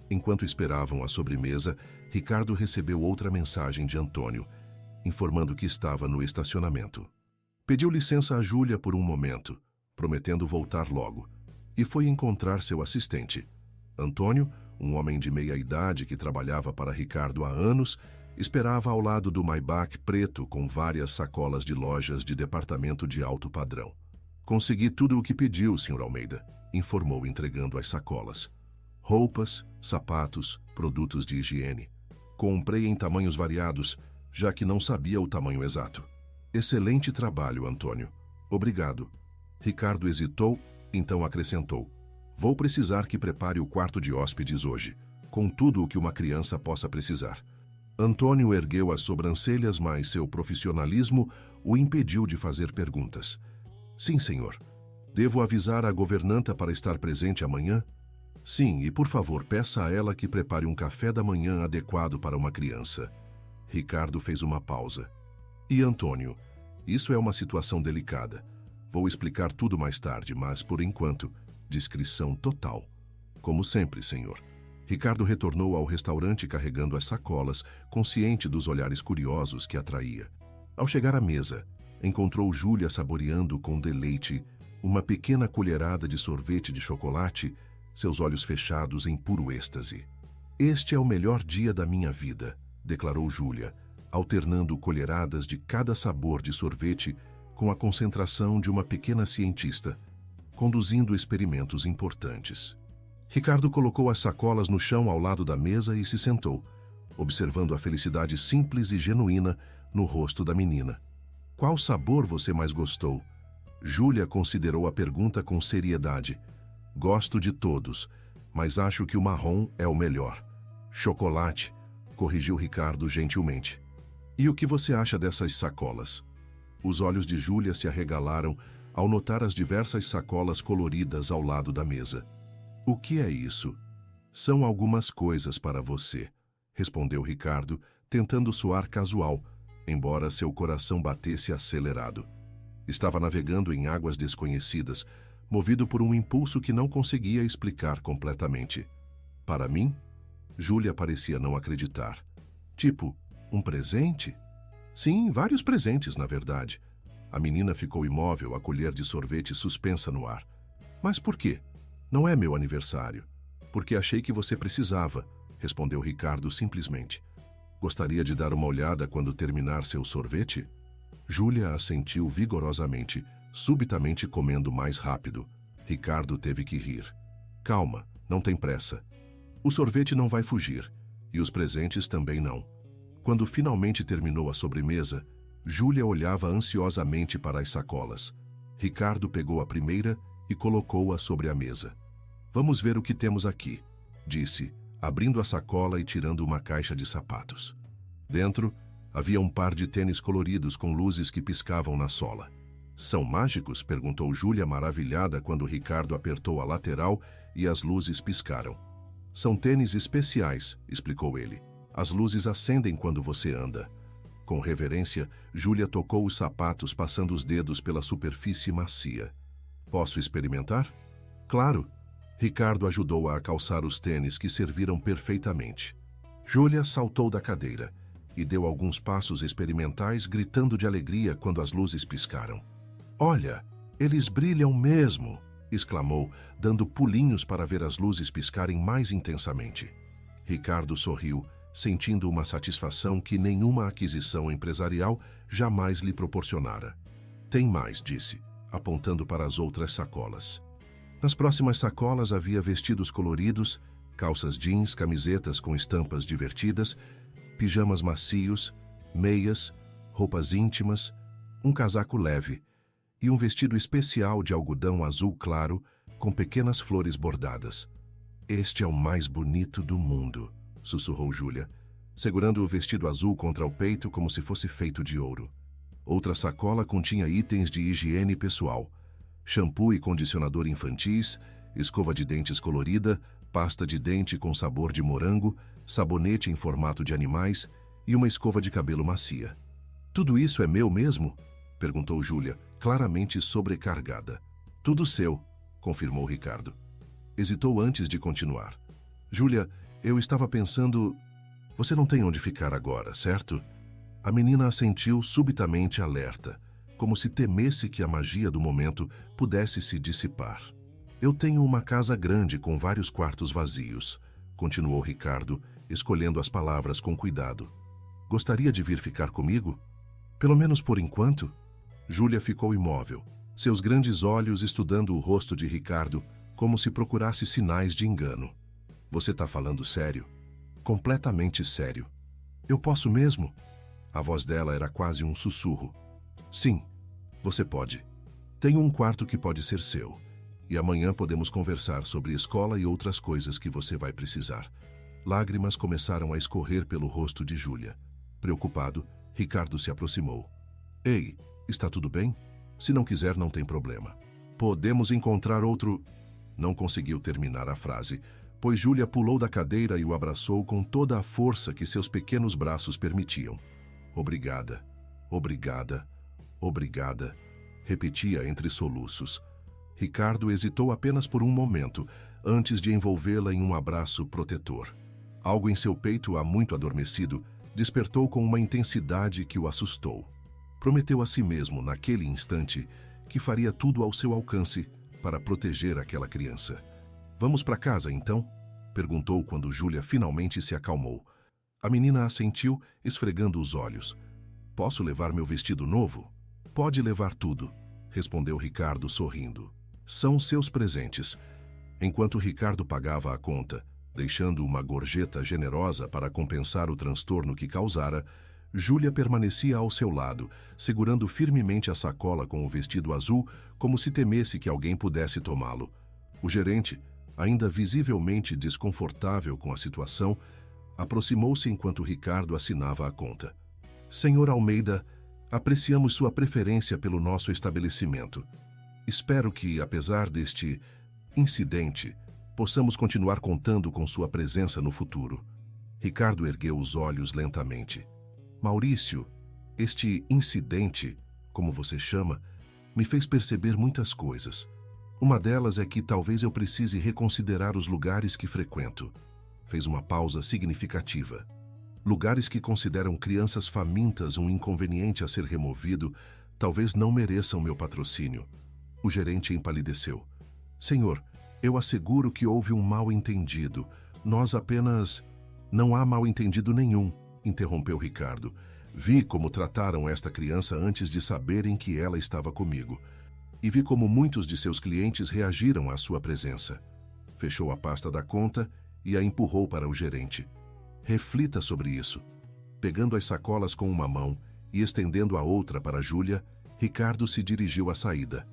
Enquanto esperavam a sobremesa, Ricardo recebeu outra mensagem de Antônio, informando que estava no estacionamento. Pediu licença a Júlia por um momento, prometendo voltar logo, e foi encontrar seu assistente. Antônio, um homem de meia-idade que trabalhava para Ricardo há anos, esperava ao lado do Maybach preto com várias sacolas de lojas de departamento de alto padrão. Consegui tudo o que pediu, Sr. Almeida, informou entregando as sacolas. Roupas, sapatos, produtos de higiene. Comprei em tamanhos variados, já que não sabia o tamanho exato. Excelente trabalho, Antônio. Obrigado. Ricardo hesitou, então acrescentou. Vou precisar que prepare o quarto de hóspedes hoje, com tudo o que uma criança possa precisar. Antônio ergueu as sobrancelhas, mas seu profissionalismo o impediu de fazer perguntas. Sim, senhor. Devo avisar a governanta para estar presente amanhã? Sim, e por favor, peça a ela que prepare um café da manhã adequado para uma criança. Ricardo fez uma pausa. E Antônio, isso é uma situação delicada. Vou explicar tudo mais tarde, mas, por enquanto, discrição total. Como sempre, senhor. Ricardo retornou ao restaurante carregando as sacolas, consciente dos olhares curiosos que atraía. Ao chegar à mesa, encontrou Júlia saboreando com deleite uma pequena colherada de sorvete de chocolate, seus olhos fechados em puro êxtase. Este é o melhor dia da minha vida, declarou Júlia, alternando colheradas de cada sabor de sorvete com a concentração de uma pequena cientista, conduzindo experimentos importantes. Ricardo colocou as sacolas no chão ao lado da mesa e se sentou, observando a felicidade simples e genuína no rosto da menina. Qual sabor você mais gostou? Júlia considerou a pergunta com seriedade. Gosto de todos, mas acho que o marrom é o melhor. Chocolate, corrigiu Ricardo gentilmente. E o que você acha dessas sacolas? Os olhos de Júlia se arregalaram ao notar as diversas sacolas coloridas ao lado da mesa. O que é isso? São algumas coisas para você, respondeu Ricardo, tentando soar casual, embora seu coração batesse acelerado. Estava navegando em águas desconhecidas, movido por um impulso que não conseguia explicar completamente. Para mim? Júlia parecia não acreditar. Tipo, um presente? Sim, vários presentes, na verdade. A menina ficou imóvel, a colher de sorvete suspensa no ar. Mas por quê? Não é meu aniversário. Porque achei que você precisava, respondeu Ricardo simplesmente. Gostaria de dar uma olhada quando terminar seu sorvete? Júlia assentiu vigorosamente, subitamente comendo mais rápido. Ricardo teve que rir. Calma, não tem pressa. O sorvete não vai fugir, e os presentes também não. Quando finalmente terminou a sobremesa, Júlia olhava ansiosamente para as sacolas. Ricardo pegou a primeira e colocou-a sobre a mesa. Vamos ver o que temos aqui, disse, abrindo a sacola e tirando uma caixa de sapatos. Dentro, havia um par de tênis coloridos com luzes que piscavam na sola. São mágicos? Perguntou Júlia maravilhada quando Ricardo apertou a lateral e as luzes piscaram. São tênis especiais, explicou ele. As luzes acendem quando você anda. Com reverência, Júlia tocou os sapatos passando os dedos pela superfície macia. Posso experimentar? Claro. Ricardo ajudou-a a calçar os tênis que serviram perfeitamente. Júlia saltou da cadeira e deu alguns passos experimentais, gritando de alegria quando as luzes piscaram. Olha, eles brilham mesmo! Exclamou, dando pulinhos para ver as luzes piscarem mais intensamente. Ricardo sorriu, sentindo uma satisfação que nenhuma aquisição empresarial jamais lhe proporcionara. Tem mais, disse, apontando para as outras sacolas. Nas próximas sacolas havia vestidos coloridos, calças jeans, camisetas com estampas divertidas, pijamas macios, meias, roupas íntimas, um casaco leve e um vestido especial de algodão azul claro com pequenas flores bordadas. Este é o mais bonito do mundo, sussurrou Júlia, segurando o vestido azul contra o peito como se fosse feito de ouro. Outra sacola continha itens de higiene pessoal, shampoo e condicionador infantis, escova de dentes colorida, pasta de dente com sabor de morango, sabonete em formato de animais e uma escova de cabelo macia. Tudo isso é meu mesmo? Perguntou Júlia, claramente sobrecarregada. Tudo seu, confirmou Ricardo. Hesitou antes de continuar. Júlia, eu estava pensando... Você não tem onde ficar agora, certo? A menina assentiu subitamente alerta, como se temesse que a magia do momento pudesse se dissipar. Eu tenho uma casa grande com vários quartos vazios, continuou Ricardo, escolhendo as palavras com cuidado. Gostaria de vir ficar comigo? Pelo menos por enquanto? Júlia ficou imóvel, seus grandes olhos estudando o rosto de Ricardo, como se procurasse sinais de engano. Você está falando sério? Completamente sério. Eu posso mesmo? A voz dela era quase um sussurro. Sim, você pode. Tenho um quarto que pode ser seu. E amanhã podemos conversar sobre escola e outras coisas que você vai precisar. Lágrimas começaram a escorrer pelo rosto de Júlia. Preocupado, Ricardo se aproximou. Ei, está tudo bem? Se não quiser, não tem problema. Podemos encontrar outro... Não conseguiu terminar a frase, pois Júlia pulou da cadeira e o abraçou com toda a força que seus pequenos braços permitiam. Obrigada, obrigada, obrigada, repetia entre soluços. Ricardo hesitou apenas por um momento, antes de envolvê-la em um abraço protetor. Algo em seu peito, há muito adormecido, despertou com uma intensidade que o assustou. Prometeu a si mesmo, naquele instante, que faria tudo ao seu alcance para proteger aquela criança. Vamos para casa, então? Perguntou quando Júlia finalmente se acalmou. A menina assentiu, esfregando os olhos. Posso levar meu vestido novo? Pode levar tudo, respondeu Ricardo sorrindo. São seus presentes. Enquanto Ricardo pagava a conta, deixando uma gorjeta generosa para compensar o transtorno que causara, Júlia permanecia ao seu lado, segurando firmemente a sacola com o vestido azul, como se temesse que alguém pudesse tomá-lo. O gerente, ainda visivelmente desconfortável com a situação, aproximou-se enquanto Ricardo assinava a conta. Senhor Almeida, apreciamos sua preferência pelo nosso estabelecimento. Espero que, apesar deste incidente, possamos continuar contando com sua presença no futuro. Ricardo ergueu os olhos lentamente. Maurício, Este incidente, como você chama, me fez perceber muitas coisas. Uma delas é que talvez eu precise reconsiderar os lugares que frequento. Fez uma pausa significativa. Lugares que consideram crianças famintas um inconveniente a ser removido, talvez não mereçam meu patrocínio. O gerente empalideceu. Senhor, eu asseguro que houve um mal-entendido. Nós apenas... Não há mal-entendido nenhum, interrompeu Ricardo. Vi como trataram esta criança antes de saberem que ela estava comigo. E vi como muitos de seus clientes reagiram à sua presença. Fechou a pasta da conta e a empurrou para o gerente. Reflita sobre isso. Pegando as sacolas com uma mão e estendendo a outra para Júlia, Ricardo se dirigiu à saída.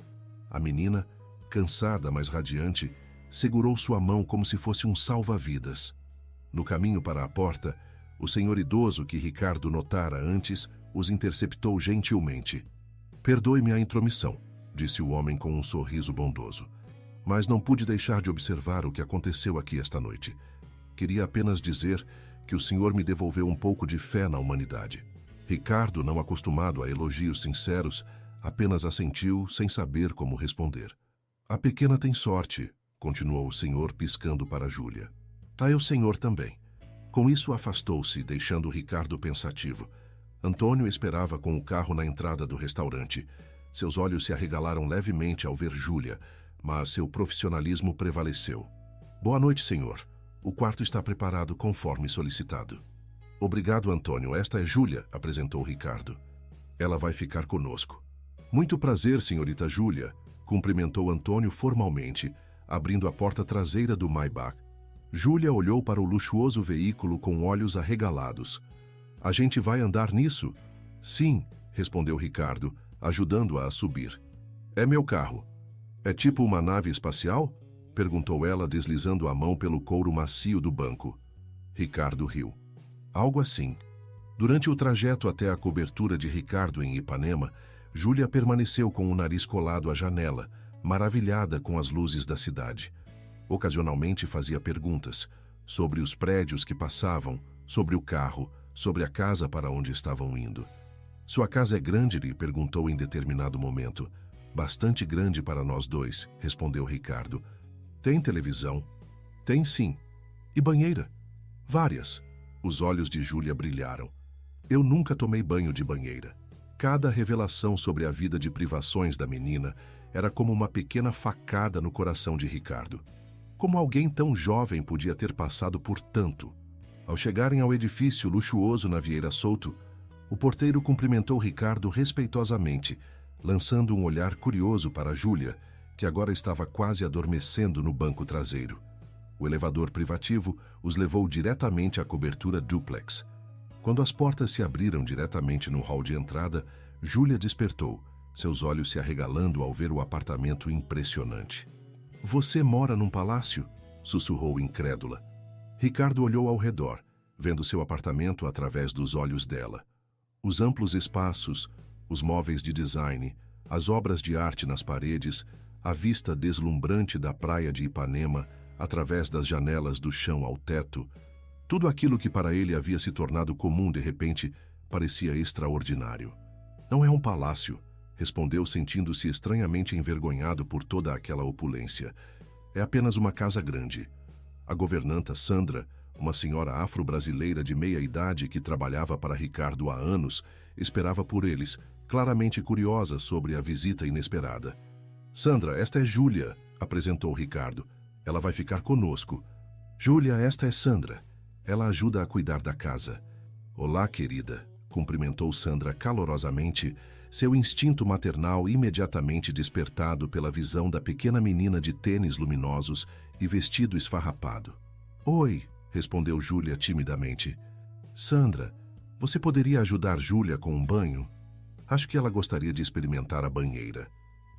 A menina, cansada, mas radiante, segurou sua mão como se fosse um salva-vidas. No caminho para a porta, o senhor idoso que Ricardo notara antes os interceptou gentilmente. Perdoe-me a intromissão, disse o homem com um sorriso bondoso. Mas não pude deixar de observar o que aconteceu aqui esta noite. Queria apenas dizer que o senhor me devolveu um pouco de fé na humanidade. Ricardo, não acostumado a elogios sinceros, apenas assentiu sem saber como responder. A pequena tem sorte, continuou o senhor piscando para Júlia. O senhor também. Com isso afastou-se, deixando Ricardo pensativo. Antônio esperava com o carro na entrada do restaurante. Seus olhos se arregalaram levemente ao ver Júlia, mas seu profissionalismo prevaleceu. Boa noite, senhor. O quarto está preparado conforme solicitado. Obrigado, Antônio. Esta é Júlia, apresentou Ricardo. Ela vai ficar conosco. Muito prazer, senhorita Júlia, cumprimentou Antônio formalmente, abrindo a porta traseira do Maybach. Júlia olhou para o luxuoso veículo com olhos arregalados. A gente vai andar nisso? Sim, respondeu Ricardo, ajudando-a a subir. É meu carro. É tipo uma nave espacial? Perguntou ela, deslizando a mão pelo couro macio do banco. Ricardo riu. Algo assim. Durante o trajeto até a cobertura de Ricardo em Ipanema, Júlia permaneceu com o nariz colado à janela, maravilhada com as luzes da cidade. Ocasionalmente fazia perguntas sobre os prédios que passavam, sobre o carro, sobre a casa para onde estavam indo. Sua casa é grande? Lhe perguntou em determinado momento. Bastante grande para nós dois, respondeu Ricardo. Tem televisão? Tem sim. E banheira? Várias. Os olhos de Júlia brilharam. Eu nunca tomei banho de banheira. Cada revelação sobre a vida de privações da menina era como uma pequena facada no coração de Ricardo. Como alguém tão jovem podia ter passado por tanto? Ao chegarem ao edifício luxuoso na Vieira Souto, o porteiro cumprimentou Ricardo respeitosamente, lançando um olhar curioso para Júlia, que agora estava quase adormecendo no banco traseiro. O elevador privativo os levou diretamente à cobertura duplex. Quando as portas se abriram diretamente no hall de entrada, Júlia despertou, seus olhos se arregalando ao ver o apartamento impressionante. Você mora num palácio? Sussurrou incrédula. Ricardo olhou ao redor, vendo seu apartamento através dos olhos dela. Os amplos espaços, os móveis de design, as obras de arte nas paredes, a vista deslumbrante da praia de Ipanema através das janelas do chão ao teto, tudo aquilo que para ele havia se tornado comum de repente parecia extraordinário. Não é um palácio, respondeu sentindo-se estranhamente envergonhado por toda aquela opulência. É apenas uma casa grande. A governanta Sandra, uma senhora afro-brasileira de meia-idade que trabalhava para Ricardo há anos, esperava por eles, claramente curiosa sobre a visita inesperada. Sandra, esta é Júlia, apresentou Ricardo. Ela vai ficar conosco. Júlia, esta é Sandra. Ela ajuda a cuidar da casa. Olá, querida, cumprimentou Sandra calorosamente, seu instinto maternal imediatamente despertado pela visão da pequena menina de tênis luminosos e vestido esfarrapado. Oi, respondeu Júlia timidamente. Sandra, você poderia ajudar Júlia com um banho? Acho que ela gostaria de experimentar a banheira.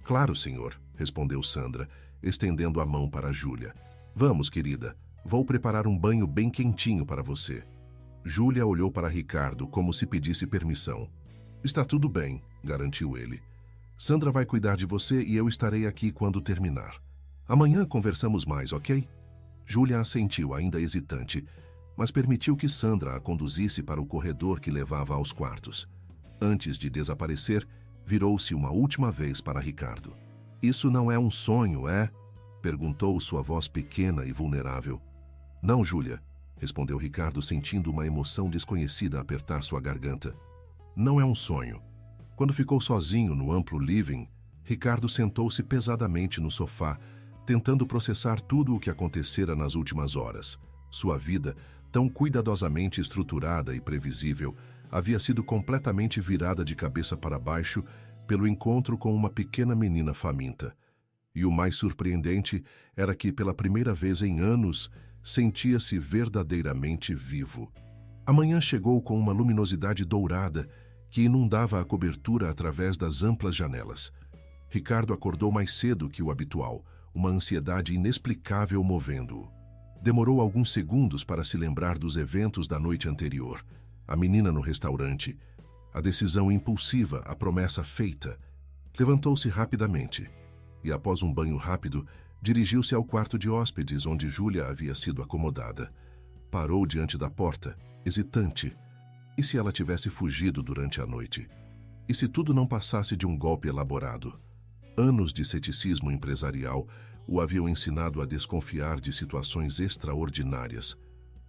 Claro, senhor, respondeu Sandra, estendendo a mão para Júlia. Vamos, querida, vou preparar um banho bem quentinho para você. Júlia olhou para Ricardo como se pedisse permissão. Está tudo bem, garantiu ele. Sandra vai cuidar de você e eu estarei aqui quando terminar. Amanhã conversamos mais, ok? Júlia assentiu, ainda hesitante, mas permitiu que Sandra a conduzisse para o corredor que levava aos quartos. Antes de desaparecer, virou-se uma última vez para Ricardo. Isso não é um sonho, é? Perguntou sua voz pequena e vulnerável. Não, Júlia, respondeu Ricardo, sentindo uma emoção desconhecida apertar sua garganta. Não é um sonho. Quando ficou sozinho no amplo living, Ricardo sentou-se pesadamente no sofá, tentando processar tudo o que acontecera nas últimas horas. Sua vida, tão cuidadosamente estruturada e previsível, havia sido completamente virada de cabeça para baixo pelo encontro com uma pequena menina faminta. E o mais surpreendente era que, pela primeira vez em anos, sentia-se verdadeiramente vivo. A manhã chegou com uma luminosidade dourada que inundava a cobertura através das amplas janelas. Ricardo acordou mais cedo que o habitual, uma ansiedade inexplicável movendo-o. Demorou alguns segundos para se lembrar dos eventos da noite anterior. A menina no restaurante, a decisão impulsiva, a promessa feita. Levantou-se rapidamente e, após um banho rápido, dirigiu-se ao quarto de hóspedes onde Júlia havia sido acomodada. Parou diante da porta, hesitante. E se ela tivesse fugido durante a noite? E se tudo não passasse de um golpe elaborado? Anos de ceticismo empresarial o haviam ensinado a desconfiar de situações extraordinárias.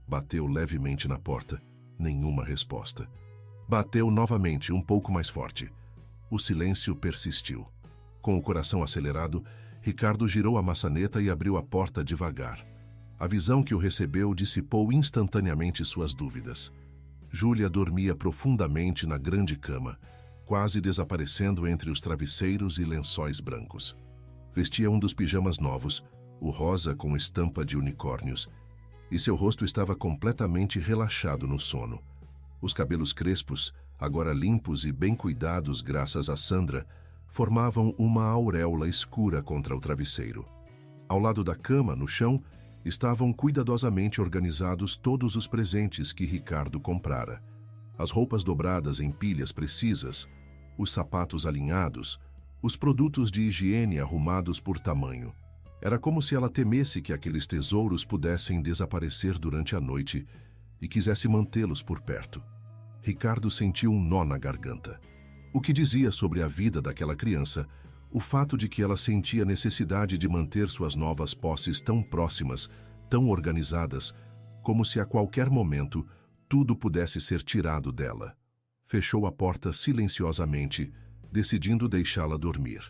Bateu levemente na porta. Nenhuma resposta. Bateu novamente, um pouco mais forte. O silêncio persistiu. Com o coração acelerado, Ricardo girou a maçaneta e abriu a porta devagar. A visão que o recebeu dissipou instantaneamente suas dúvidas. Júlia dormia profundamente na grande cama, quase desaparecendo entre os travesseiros e lençóis brancos. Vestia um dos pijamas novos, o rosa com estampa de unicórnios, e seu rosto estava completamente relaxado no sono. Os cabelos crespos, agora limpos e bem cuidados graças a Sandra, formavam uma auréola escura contra o travesseiro. Ao lado da cama, no chão, estavam cuidadosamente organizados todos os presentes que Ricardo comprara. As roupas dobradas em pilhas precisas, os sapatos alinhados, os produtos de higiene arrumados por tamanho. Era como se ela temesse que aqueles tesouros pudessem desaparecer durante a noite e quisesse mantê-los por perto. Ricardo sentiu um nó na garganta. O que dizia sobre a vida daquela criança, o fato de que ela sentia necessidade de manter suas novas posses tão próximas, tão organizadas, como se a qualquer momento tudo pudesse ser tirado dela. Fechou a porta silenciosamente, decidindo deixá-la dormir.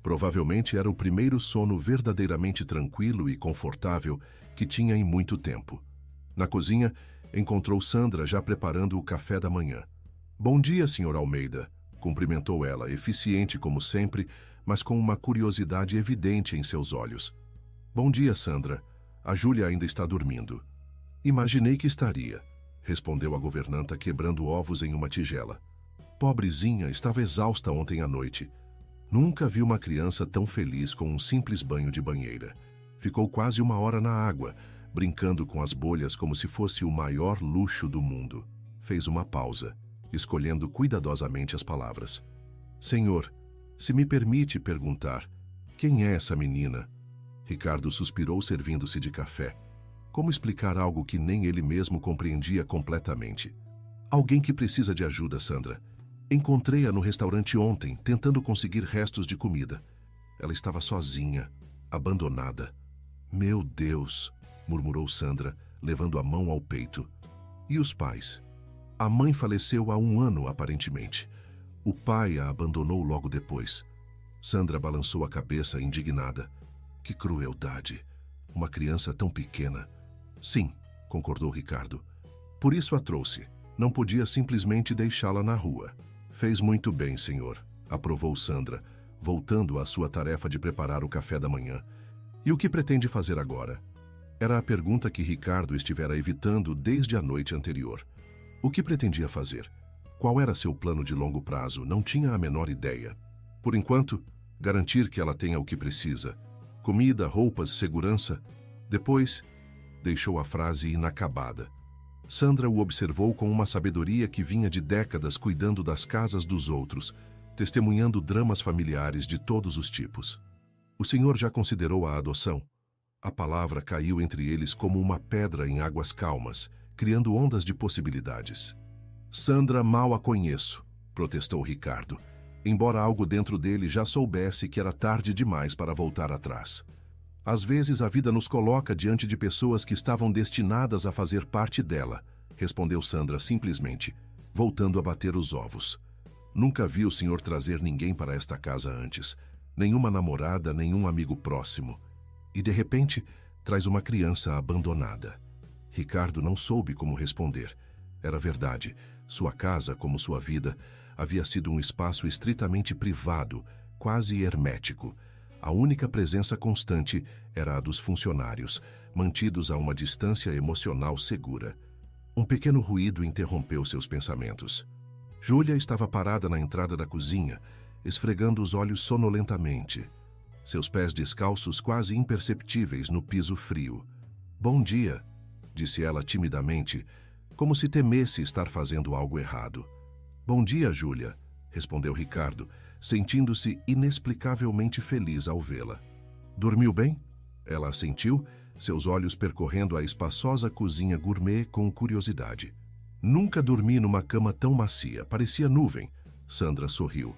Provavelmente era o primeiro sono verdadeiramente tranquilo e confortável que tinha em muito tempo. Na cozinha, encontrou Sandra já preparando o café da manhã. "Bom dia, Sr. Almeida", cumprimentou ela, eficiente como sempre, mas com uma curiosidade evidente em seus olhos. "Bom dia, Sandra. A Júlia ainda está dormindo." "Imaginei que estaria", respondeu a governanta, quebrando ovos em uma tigela. "Pobrezinha, estava exausta ontem à noite. Nunca vi uma criança tão feliz com um simples banho de banheira. Ficou quase 1 hora na água, brincando com as bolhas como se fosse o maior luxo do mundo." Fez uma pausa, escolhendo cuidadosamente as palavras. "Senhor, se me permite perguntar, quem é essa menina?" Ricardo suspirou, servindo-se de café. Como explicar algo que nem ele mesmo compreendia completamente? "Alguém que precisa de ajuda, Sandra. Encontrei-a no restaurante ontem, tentando conseguir restos de comida. Ela estava sozinha, abandonada." "Meu Deus", murmurou Sandra, levando a mão ao peito. "E os pais?" "A mãe faleceu há 1 ano, aparentemente. O pai a abandonou logo depois." Sandra balançou a cabeça, indignada. "Que crueldade! Uma criança tão pequena." "Sim", concordou Ricardo. "Por isso a trouxe. Não podia simplesmente deixá-la na rua." "Fez muito bem, senhor", aprovou Sandra, voltando à sua tarefa de preparar o café da manhã. "E o que pretende fazer agora?" Era a pergunta que Ricardo estivera evitando desde a noite anterior. O que pretendia fazer? Qual era seu plano de longo prazo? Não tinha a menor ideia. Por enquanto, garantir que ela tenha o que precisa. Comida, roupas, segurança. Depois, deixou a frase inacabada. Sandra o observou com uma sabedoria que vinha de décadas cuidando das casas dos outros, testemunhando dramas familiares de todos os tipos. "O senhor já considerou a adoção?" A palavra caiu entre eles como uma pedra em águas calmas, criando ondas de possibilidades. "Sandra, mal a conheço", protestou Ricardo, embora algo dentro dele já soubesse que era tarde demais para voltar atrás. Às vezes a vida nos coloca diante de pessoas que estavam destinadas a fazer parte dela, respondeu Sandra simplesmente, voltando a bater os ovos. Nunca vi o senhor trazer ninguém para esta casa antes, nenhuma namorada, nenhum amigo próximo. E de repente, traz uma criança abandonada. Ricardo não soube como responder. Era verdade, sua casa, como sua vida, havia sido um espaço estritamente privado, quase hermético. A única presença constante era a dos funcionários, mantidos a uma distância emocional segura. Um pequeno ruído interrompeu seus pensamentos. Júlia estava parada na entrada da cozinha, esfregando os olhos sonolentamente. Seus pés descalços quase imperceptíveis no piso frio. "Bom dia", disse ela timidamente, como se temesse estar fazendo algo errado. "Bom dia, Júlia", respondeu Ricardo, sentindo-se inexplicavelmente feliz ao vê-la. "Dormiu bem?" Ela assentiu, seus olhos percorrendo a espaçosa cozinha gourmet com curiosidade. "Nunca dormi numa cama tão macia, parecia nuvem." Sandra sorriu.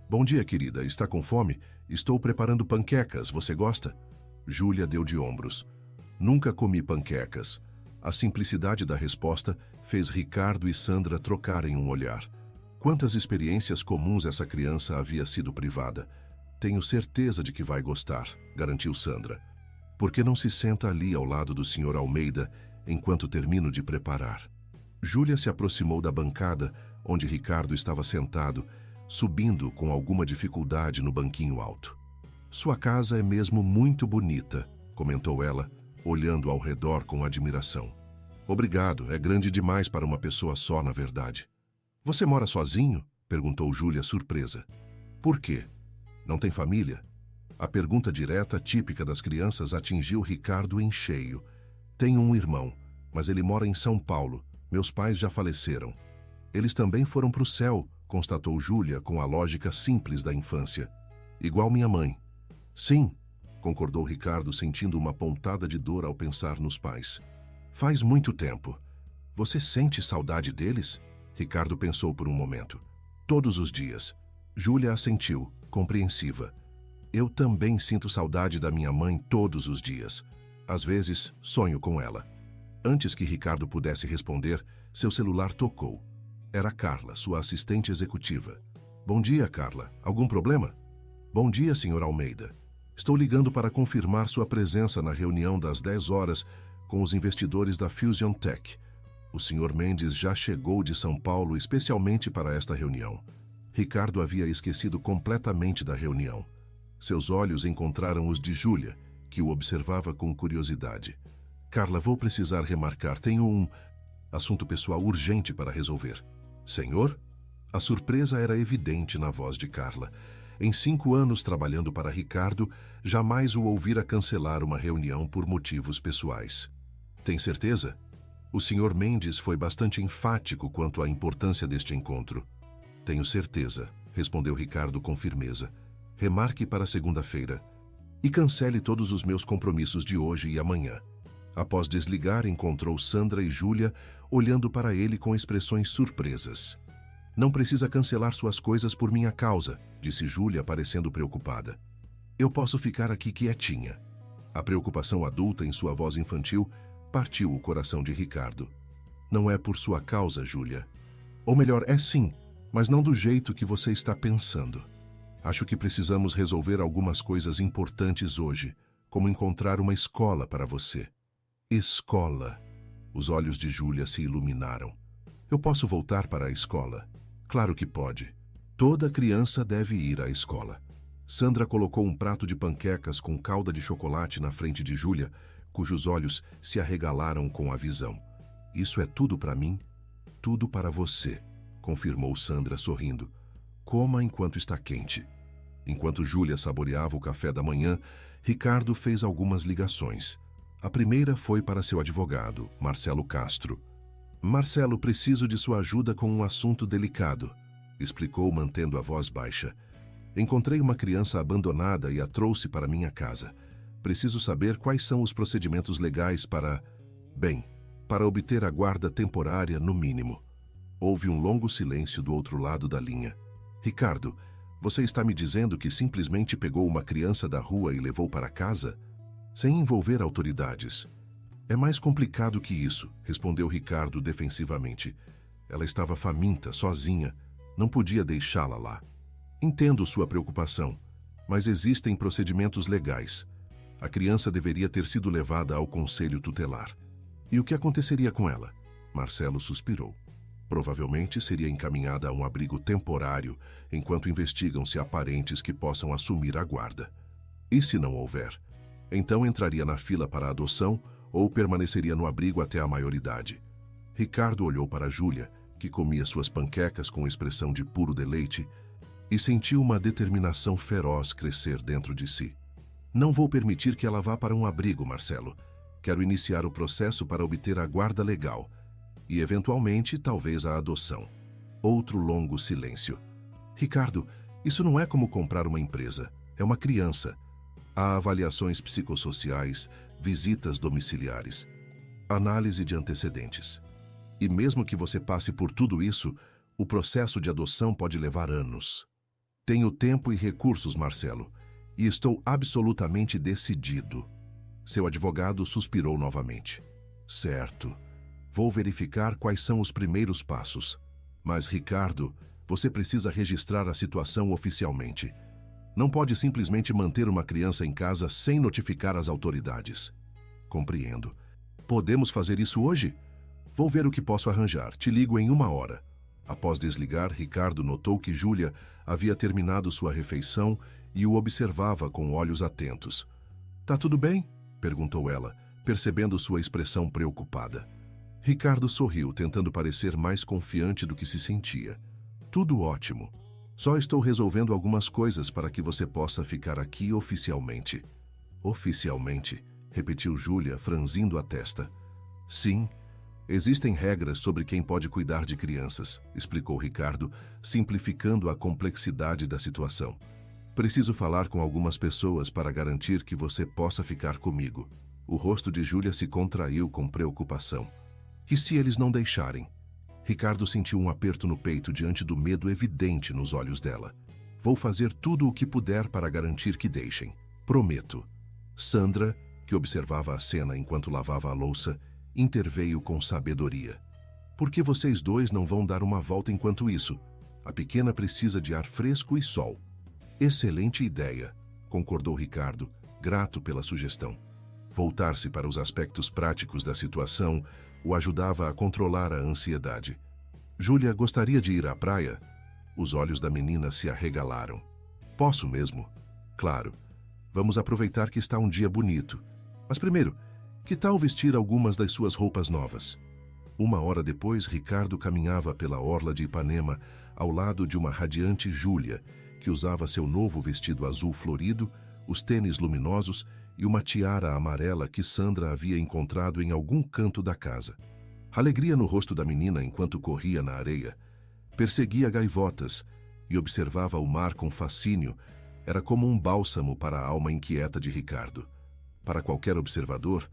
"Bom dia, querida. Está com fome? Estou preparando panquecas. Você gosta?" Júlia deu de ombros. "Nunca comi panquecas." A simplicidade da resposta fez Ricardo e Sandra trocarem um olhar. Quantas experiências comuns essa criança havia sido privada. "Tenho certeza de que vai gostar", garantiu Sandra. "Por que não se senta ali ao lado do Sr. Almeida enquanto termino de preparar?" Júlia se aproximou da bancada onde Ricardo estava sentado, subindo com alguma dificuldade no banquinho alto. "Sua casa é mesmo muito bonita", comentou ela, olhando ao redor com admiração. "Obrigado, é grande demais para uma pessoa só, na verdade." "Você mora sozinho?" perguntou Júlia, surpresa. "Por quê? Não tem família?" A pergunta direta, típica das crianças, atingiu Ricardo em cheio. "Tenho um irmão, mas ele mora em São Paulo. Meus pais já faleceram." "Eles também foram para o céu", constatou Júlia com a lógica simples da infância. "Igual minha mãe." "Sim", concordou Ricardo, sentindo uma pontada de dor ao pensar nos pais. "Faz muito tempo. Você sente saudade deles?" Ricardo pensou por um momento. "Todos os dias." Júlia assentiu, compreensiva. "Eu também sinto saudade da minha mãe todos os dias. Às vezes, sonho com ela." Antes que Ricardo pudesse responder, seu celular tocou. Era Carla, sua assistente executiva. "Bom dia, Carla. Algum problema?" "Bom dia, Sr. Almeida. Estou ligando para confirmar sua presença na reunião das 10 horas com os investidores da Fusion Tech. O Sr. Mendes já chegou de São Paulo especialmente para esta reunião." Ricardo havia esquecido completamente da reunião. Seus olhos encontraram os de Júlia, que o observava com curiosidade. "Carla, vou precisar remarcar. Tenho um assunto pessoal urgente para resolver." "Senhor?" A surpresa era evidente na voz de Carla. Em 5 anos trabalhando para Ricardo, jamais o ouvira cancelar uma reunião por motivos pessoais. "Tem certeza?" O Sr. Mendes foi bastante enfático quanto à importância deste encontro. "Tenho certeza", respondeu Ricardo com firmeza. "Remarque para segunda-feira. E cancele todos os meus compromissos de hoje e amanhã." Após desligar, encontrou Sandra e Júlia olhando para ele com expressões surpresas. "Não precisa cancelar suas coisas por minha causa", disse Júlia, parecendo preocupada. "Eu posso ficar aqui quietinha." A preocupação adulta em sua voz infantil partiu o coração de Ricardo. "Não é por sua causa, Júlia. Ou melhor, é sim, mas não do jeito que você está pensando. Acho que precisamos resolver algumas coisas importantes hoje, como encontrar uma escola para você." "Escola." Os olhos de Júlia se iluminaram. "Eu posso voltar para a escola?" "Claro que pode. Toda criança deve ir à escola." Sandra colocou um prato de panquecas com calda de chocolate na frente de Júlia, cujos olhos se arregalaram com a visão. "Isso é tudo para mim?" "Tudo para você", confirmou Sandra sorrindo. "Coma enquanto está quente." Enquanto Júlia saboreava o café da manhã, Ricardo fez algumas ligações. A primeira foi para seu advogado, Marcelo Castro. "Marcelo, preciso de sua ajuda com um assunto delicado", explicou mantendo a voz baixa. "Encontrei uma criança abandonada e a trouxe para minha casa. Preciso saber quais são os procedimentos legais para... Bem, para obter a guarda temporária no mínimo." Houve um longo silêncio do outro lado da linha. Ricardo, você está me dizendo que simplesmente pegou uma criança da rua e levou para casa? Sem envolver autoridades. É mais complicado que isso, respondeu Ricardo defensivamente. Ela estava faminta, sozinha. Não podia deixá-la lá. Entendo sua preocupação, mas existem procedimentos legais. A criança deveria ter sido levada ao conselho tutelar. E o que aconteceria com ela? Marcelo suspirou. Provavelmente seria encaminhada a um abrigo temporário enquanto investigam-se há parentes que possam assumir a guarda. E se não houver? Então entraria na fila para a adoção ou permaneceria no abrigo até a maioridade. Ricardo olhou para Júlia, que comia suas panquecas com expressão de puro deleite, e sentiu uma determinação feroz crescer dentro de si. Não vou permitir que ela vá para um abrigo, Marcelo. Quero iniciar o processo para obter a guarda legal e, eventualmente, talvez a adoção. Outro longo silêncio. Ricardo, isso não é como comprar uma empresa. É uma criança. Há avaliações psicossociais, visitas domiciliares, análise de antecedentes. E mesmo que você passe por tudo isso, o processo de adoção pode levar anos. Tenho tempo e recursos, Marcelo, e estou absolutamente decidido. Seu advogado suspirou novamente. Certo. Vou verificar quais são os primeiros passos. Mas, Ricardo, você precisa registrar a situação oficialmente. Não pode simplesmente manter uma criança em casa sem notificar as autoridades. Compreendo. Podemos fazer isso hoje? Vou ver o que posso arranjar. Te ligo em 1 hora. Após desligar, Ricardo notou que Júlia havia terminado sua refeição e o observava com olhos atentos. Tá tudo bem? Perguntou ela, percebendo sua expressão preocupada. Ricardo sorriu, tentando parecer mais confiante do que se sentia. Tudo ótimo. Só estou resolvendo algumas coisas para que você possa ficar aqui oficialmente. Oficialmente, repetiu Júlia, franzindo a testa. Sim, existem regras sobre quem pode cuidar de crianças, explicou Ricardo, simplificando a complexidade da situação. Preciso falar com algumas pessoas para garantir que você possa ficar comigo. O rosto de Júlia se contraiu com preocupação. E se eles não deixarem? Ricardo sentiu um aperto no peito diante do medo evidente nos olhos dela. Vou fazer tudo o que puder para garantir que deixem. Prometo. Sandra, que observava a cena enquanto lavava a louça, interveio com sabedoria. Por que vocês dois não vão dar uma volta enquanto isso? A pequena precisa de ar fresco e sol. Excelente ideia, concordou Ricardo, grato pela sugestão. Voltar-se para os aspectos práticos da situação o ajudava a controlar a ansiedade. Júlia gostaria de ir à praia? Os olhos da menina se arregalaram. Posso mesmo? Claro. Vamos aproveitar que está um dia bonito. Mas primeiro, que tal vestir algumas das suas roupas novas? 1 hora depois, Ricardo caminhava pela orla de Ipanema ao lado de uma radiante Júlia, que usava seu novo vestido azul florido, os tênis luminosos e uma tiara amarela que Sandra havia encontrado em algum canto da casa. Alegria no rosto da menina enquanto corria na areia. Perseguia gaivotas e observava o mar com fascínio. Era como um bálsamo para a alma inquieta de Ricardo. Para qualquer observador,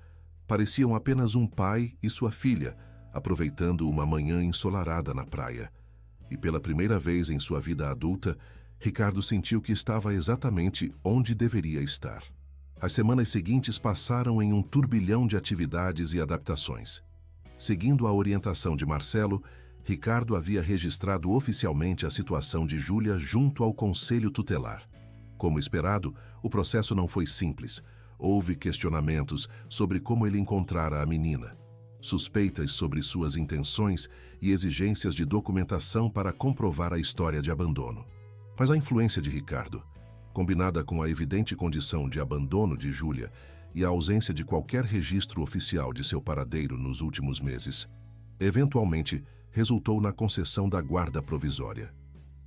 pareciam apenas um pai e sua filha, aproveitando uma manhã ensolarada na praia. E pela primeira vez em sua vida adulta, Ricardo sentiu que estava exatamente onde deveria estar. As semanas seguintes passaram em um turbilhão de atividades e adaptações. Seguindo a orientação de Marcelo, Ricardo havia registrado oficialmente a situação de Júlia junto ao Conselho Tutelar. Como esperado, o processo não foi simples. Houve questionamentos sobre como ele encontrara a menina, suspeitas sobre suas intenções e exigências de documentação para comprovar a história de abandono. Mas a influência de Ricardo, combinada com a evidente condição de abandono de Júlia e a ausência de qualquer registro oficial de seu paradeiro nos últimos meses, eventualmente resultou na concessão da guarda provisória.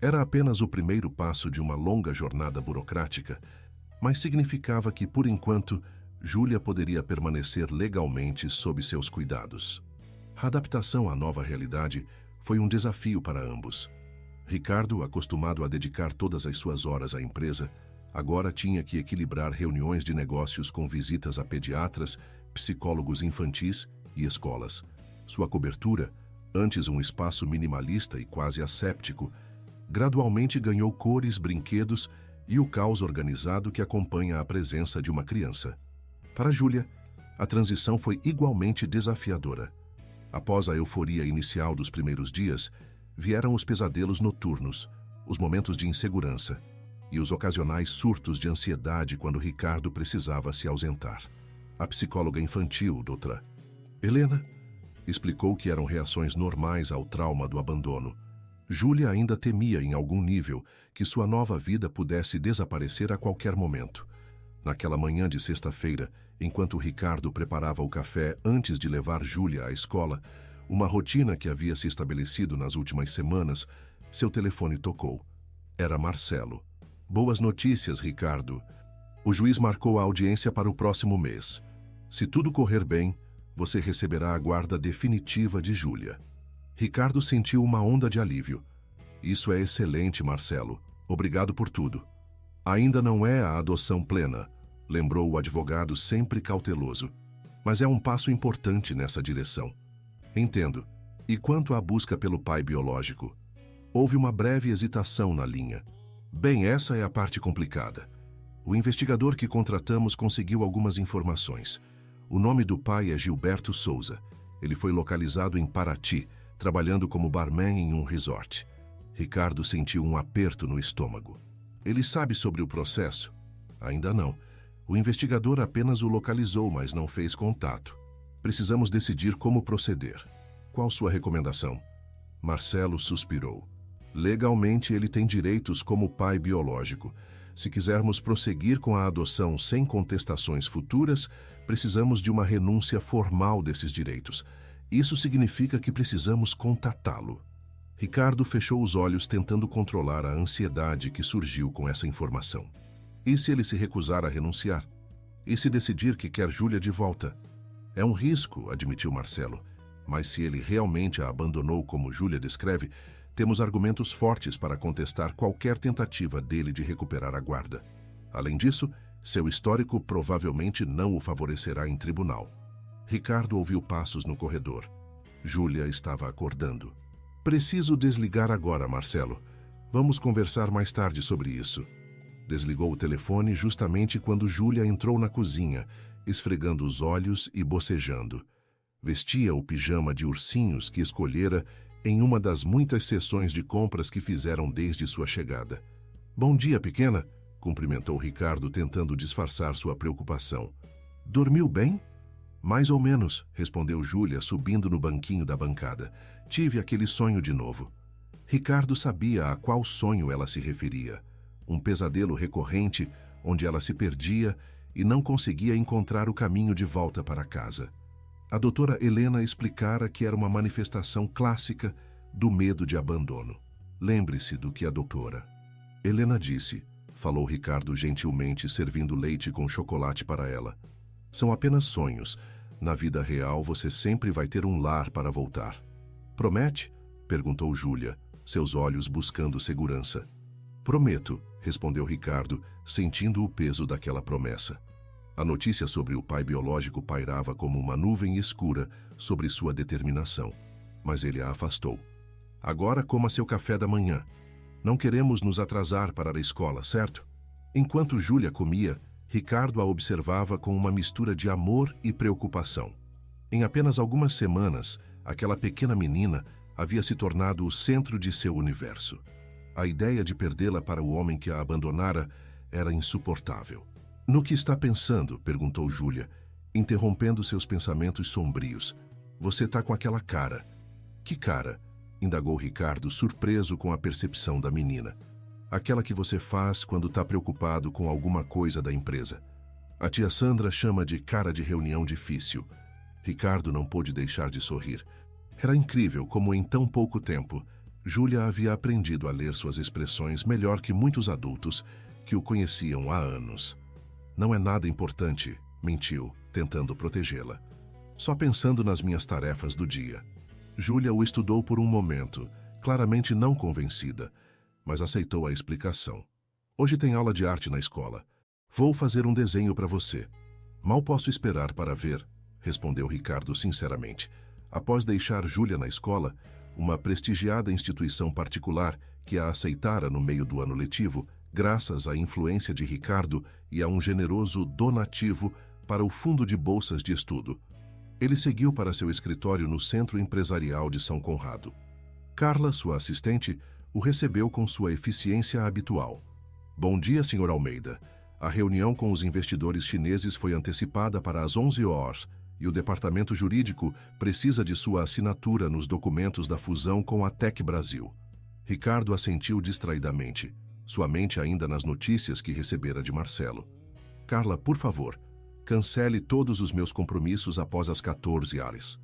Era apenas o primeiro passo de uma longa jornada burocrática, mas significava que, por enquanto, Júlia poderia permanecer legalmente sob seus cuidados. A adaptação à nova realidade foi um desafio para ambos. Ricardo, acostumado a dedicar todas as suas horas à empresa, agora tinha que equilibrar reuniões de negócios com visitas a pediatras, psicólogos infantis e escolas. Sua cobertura, Antes um espaço minimalista e quase asséptico, gradualmente ganhou cores, brinquedos e o caos organizado que acompanha a presença de uma criança. Para Júlia, a transição foi igualmente desafiadora. Após a euforia inicial dos primeiros dias, vieram os pesadelos noturnos, os momentos de insegurança e os ocasionais surtos de ansiedade quando Ricardo precisava se ausentar. A psicóloga infantil, doutora Helena, explicou que eram reações normais ao trauma do abandono. Júlia ainda temia, em algum nível, que sua nova vida pudesse desaparecer a qualquer momento. Naquela manhã de sexta-feira, enquanto Ricardo preparava o café antes de levar Júlia à escola, uma rotina que havia se estabelecido nas últimas semanas, seu telefone tocou. Era Marcelo. Boas notícias, Ricardo. O juiz marcou a audiência para o próximo mês. Se tudo correr bem, você receberá a guarda definitiva de Júlia. Ricardo sentiu uma onda de alívio. Isso é excelente, Marcelo. Obrigado por tudo. Ainda não é a adoção plena, lembrou o advogado sempre cauteloso. Mas é um passo importante nessa direção. Entendo. E quanto à busca pelo pai biológico? Houve uma breve hesitação na linha. Bem, essa é a parte complicada. O investigador que contratamos conseguiu algumas informações. O nome do pai é Gilberto Souza. Ele foi localizado em Paraty, trabalhando como barman em um resort. Ricardo sentiu um aperto no estômago. Ele sabe sobre o processo? Ainda não. O investigador apenas o localizou, mas não fez contato. Precisamos decidir como proceder. Qual sua recomendação? Marcelo suspirou. Legalmente, ele tem direitos como pai biológico. Se quisermos prosseguir com a adoção sem contestações futuras, precisamos de uma renúncia formal desses direitos. Isso significa que precisamos contatá-lo. Ricardo fechou os olhos tentando controlar a ansiedade que surgiu com essa informação. E se ele se recusar a renunciar? E se decidir que quer Júlia de volta? É um risco, admitiu Marcelo. Mas se ele realmente a abandonou como Júlia descreve, temos argumentos fortes para contestar qualquer tentativa dele de recuperar a guarda. Além disso, seu histórico provavelmente não o favorecerá em tribunal. Ricardo ouviu passos no corredor. Júlia estava acordando. Preciso desligar agora, Marcelo. Vamos conversar mais tarde sobre isso. Desligou o telefone justamente quando Júlia entrou na cozinha, esfregando os olhos e bocejando. Vestia o pijama de ursinhos que escolhera em uma das muitas sessões de compras que fizeram desde sua chegada. Bom dia, pequena, cumprimentou Ricardo, tentando disfarçar sua preocupação. Dormiu bem? Mais ou menos, respondeu Júlia, subindo no banquinho da bancada. Tive aquele sonho de novo. Ricardo sabia a qual sonho ela se referia. Um pesadelo recorrente, onde ela se perdia e não conseguia encontrar o caminho de volta para casa. A doutora Helena explicara que era uma manifestação clássica do medo de abandono. Lembre-se do que a doutora Helena disse, falou Ricardo gentilmente, servindo leite com chocolate para ela. São apenas sonhos. Na vida real, você sempre vai ter um lar para voltar. Promete? Perguntou Júlia, seus olhos buscando segurança. Prometo, respondeu Ricardo, sentindo o peso daquela promessa. A notícia sobre o pai biológico pairava como uma nuvem escura sobre sua determinação, mas ele a afastou. Agora coma seu café da manhã. Não queremos nos atrasar para a escola, certo? Enquanto Júlia comia, Ricardo a observava com uma mistura de amor e preocupação. Em apenas algumas semanas, aquela pequena menina havia se tornado o centro de seu universo. A ideia de perdê-la para o homem que a abandonara era insuportável. No que está pensando? Perguntou Júlia, interrompendo seus pensamentos sombrios. Você tá com aquela cara. Que cara? Indagou Ricardo, surpreso com a percepção da menina. Aquela que você faz quando está preocupado com alguma coisa da empresa. A tia Sandra chama de cara de reunião difícil. Ricardo não pôde deixar de sorrir. Era incrível como em tão pouco tempo, Júlia havia aprendido a ler suas expressões melhor que muitos adultos que o conheciam há anos. Não é nada importante, mentiu, tentando protegê-la. Só pensando nas minhas tarefas do dia. Júlia o estudou por um momento, claramente não convencida, mas aceitou a explicação. Hoje tem aula de arte na escola. Vou fazer um desenho para você. Mal posso esperar para ver, respondeu Ricardo sinceramente. Após deixar Júlia na escola, uma prestigiada instituição particular que a aceitara no meio do ano letivo, graças à influência de Ricardo e a um generoso donativo para o Fundo de Bolsas de Estudo. Ele seguiu para seu escritório no Centro Empresarial de São Conrado. Carla, sua assistente, o recebeu com sua eficiência habitual. Bom dia, Sr. Almeida. A reunião com os investidores chineses foi antecipada para as 11 horas e o departamento jurídico precisa de sua assinatura nos documentos da fusão com a Tec Brasil. Ricardo assentiu distraidamente, sua mente ainda nas notícias que recebera de Marcelo. Carla, por favor, cancele todos os meus compromissos após as 14 horas.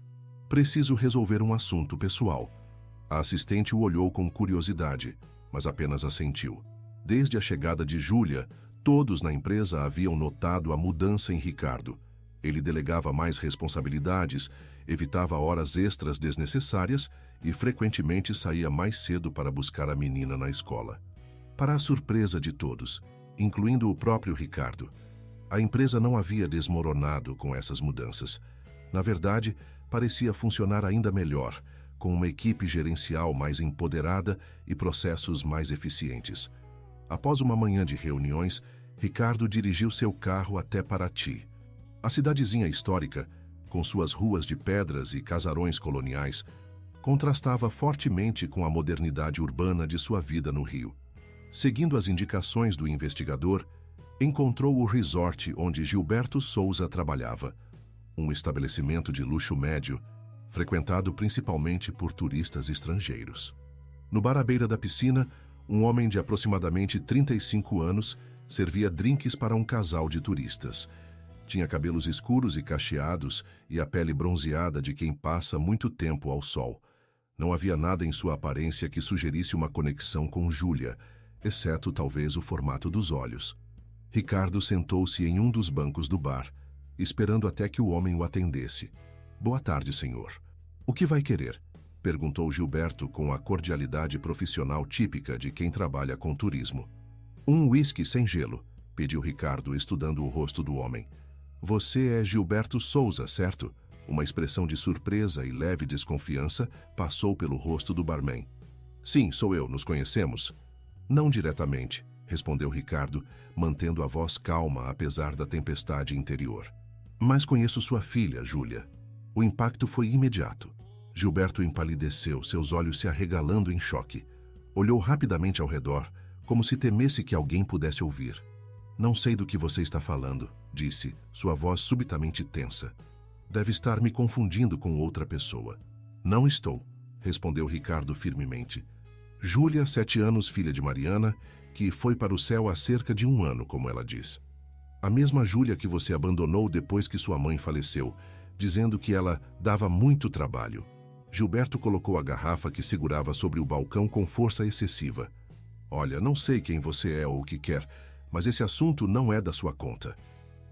Preciso resolver um assunto pessoal. A assistente o olhou com curiosidade, mas apenas assentiu. Desde a chegada de Júlia, todos na empresa haviam notado a mudança em Ricardo. Ele delegava mais responsabilidades, evitava horas extras desnecessárias e frequentemente saía mais cedo para buscar a menina na escola. Para a surpresa de todos, incluindo o próprio Ricardo, a empresa não havia desmoronado com essas mudanças. Na verdade, parecia funcionar ainda melhor, com uma equipe gerencial mais empoderada e processos mais eficientes. Após uma manhã de reuniões, Ricardo dirigiu seu carro até Paraty. A cidadezinha histórica, com suas ruas de pedras e casarões coloniais, contrastava fortemente com a modernidade urbana de sua vida no Rio. Seguindo as indicações do investigador, encontrou o resort onde Gilberto Souza trabalhava, um estabelecimento de luxo médio, frequentado principalmente por turistas estrangeiros. No bar à beira da piscina, um homem de aproximadamente 35 anos servia drinks para um casal de turistas. Tinha cabelos escuros e cacheados e a pele bronzeada de quem passa muito tempo ao sol. Não havia nada em sua aparência que sugerisse uma conexão com Júlia, exceto talvez o formato dos olhos. Ricardo sentou-se em um dos bancos do bar, esperando até que o homem o atendesse. Boa tarde, senhor. O que vai querer? Perguntou Gilberto com a cordialidade profissional típica de quem trabalha com turismo. Um uísque sem gelo, pediu Ricardo, estudando o rosto do homem. Você é Gilberto Souza, certo? Uma expressão de surpresa e leve desconfiança passou pelo rosto do barman. Sim, sou eu, nos conhecemos? Não diretamente, respondeu Ricardo, mantendo a voz calma apesar da tempestade interior. Mas conheço sua filha, Júlia. O impacto foi imediato. Gilberto empalideceu, seus olhos se arregalando em choque. Olhou rapidamente ao redor, como se temesse que alguém pudesse ouvir. Não sei do que você está falando, disse, sua voz subitamente tensa. Deve estar me confundindo com outra pessoa. Não estou, respondeu Ricardo firmemente. Júlia, 7 anos, filha de Mariana, que foi para o céu há cerca de 1 ano, como ela diz. A mesma Júlia que você abandonou depois que sua mãe faleceu, dizendo que ela dava muito trabalho. Gilberto colocou a garrafa que segurava sobre o balcão com força excessiva. Olha, não sei quem você é ou o que quer, mas esse assunto não é da sua conta.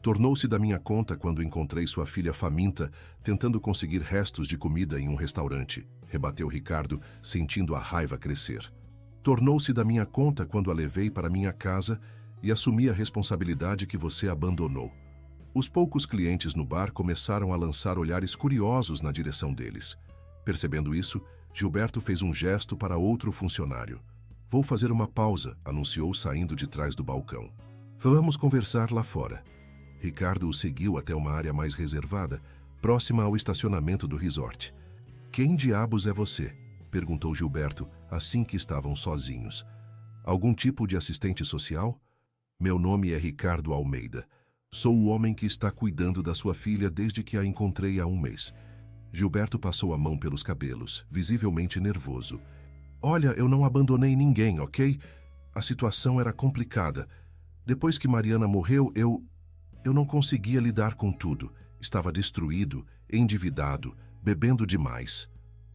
Tornou-se da minha conta quando encontrei sua filha faminta tentando conseguir restos de comida em um restaurante, rebateu Ricardo, sentindo a raiva crescer. Tornou-se da minha conta quando a levei para minha casa e assumi a responsabilidade que você abandonou. Os poucos clientes no bar começaram a lançar olhares curiosos na direção deles. Percebendo isso, Gilberto fez um gesto para outro funcionário. Vou fazer uma pausa, anunciou saindo de trás do balcão. Vamos conversar lá fora. Ricardo o seguiu até uma área mais reservada, próxima ao estacionamento do resort. Quem diabos é você? Perguntou Gilberto, assim que estavam sozinhos. Algum tipo de assistente social? Meu nome é Ricardo Almeida. Sou o homem que está cuidando da sua filha desde que a encontrei há 1 mês. Gilberto passou a mão pelos cabelos, visivelmente nervoso. Olha, eu não abandonei ninguém, ok? A situação era complicada. Depois que Mariana morreu, eu não conseguia lidar com tudo. Estava destruído, endividado, bebendo demais.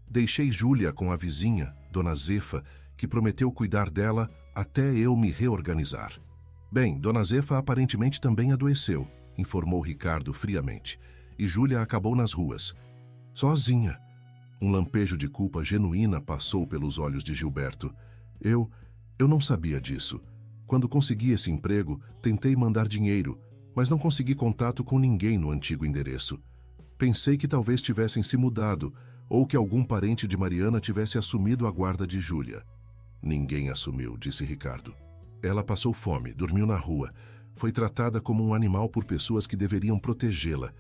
Deixei Júlia com a vizinha, Dona Zefa, que prometeu cuidar dela até eu me reorganizar. Bem, Dona Zefa aparentemente também adoeceu, informou Ricardo friamente, e Júlia acabou nas ruas. Sozinha. Um lampejo de culpa genuína passou pelos olhos de Gilberto. Eu não sabia disso. Quando consegui esse emprego, tentei mandar dinheiro, mas não consegui contato com ninguém no antigo endereço. Pensei que talvez tivessem se mudado, ou que algum parente de Mariana tivesse assumido a guarda de Júlia. Ninguém assumiu, disse Ricardo. Ela passou fome, dormiu na rua, foi tratada como um animal por pessoas que deveriam protegê-la.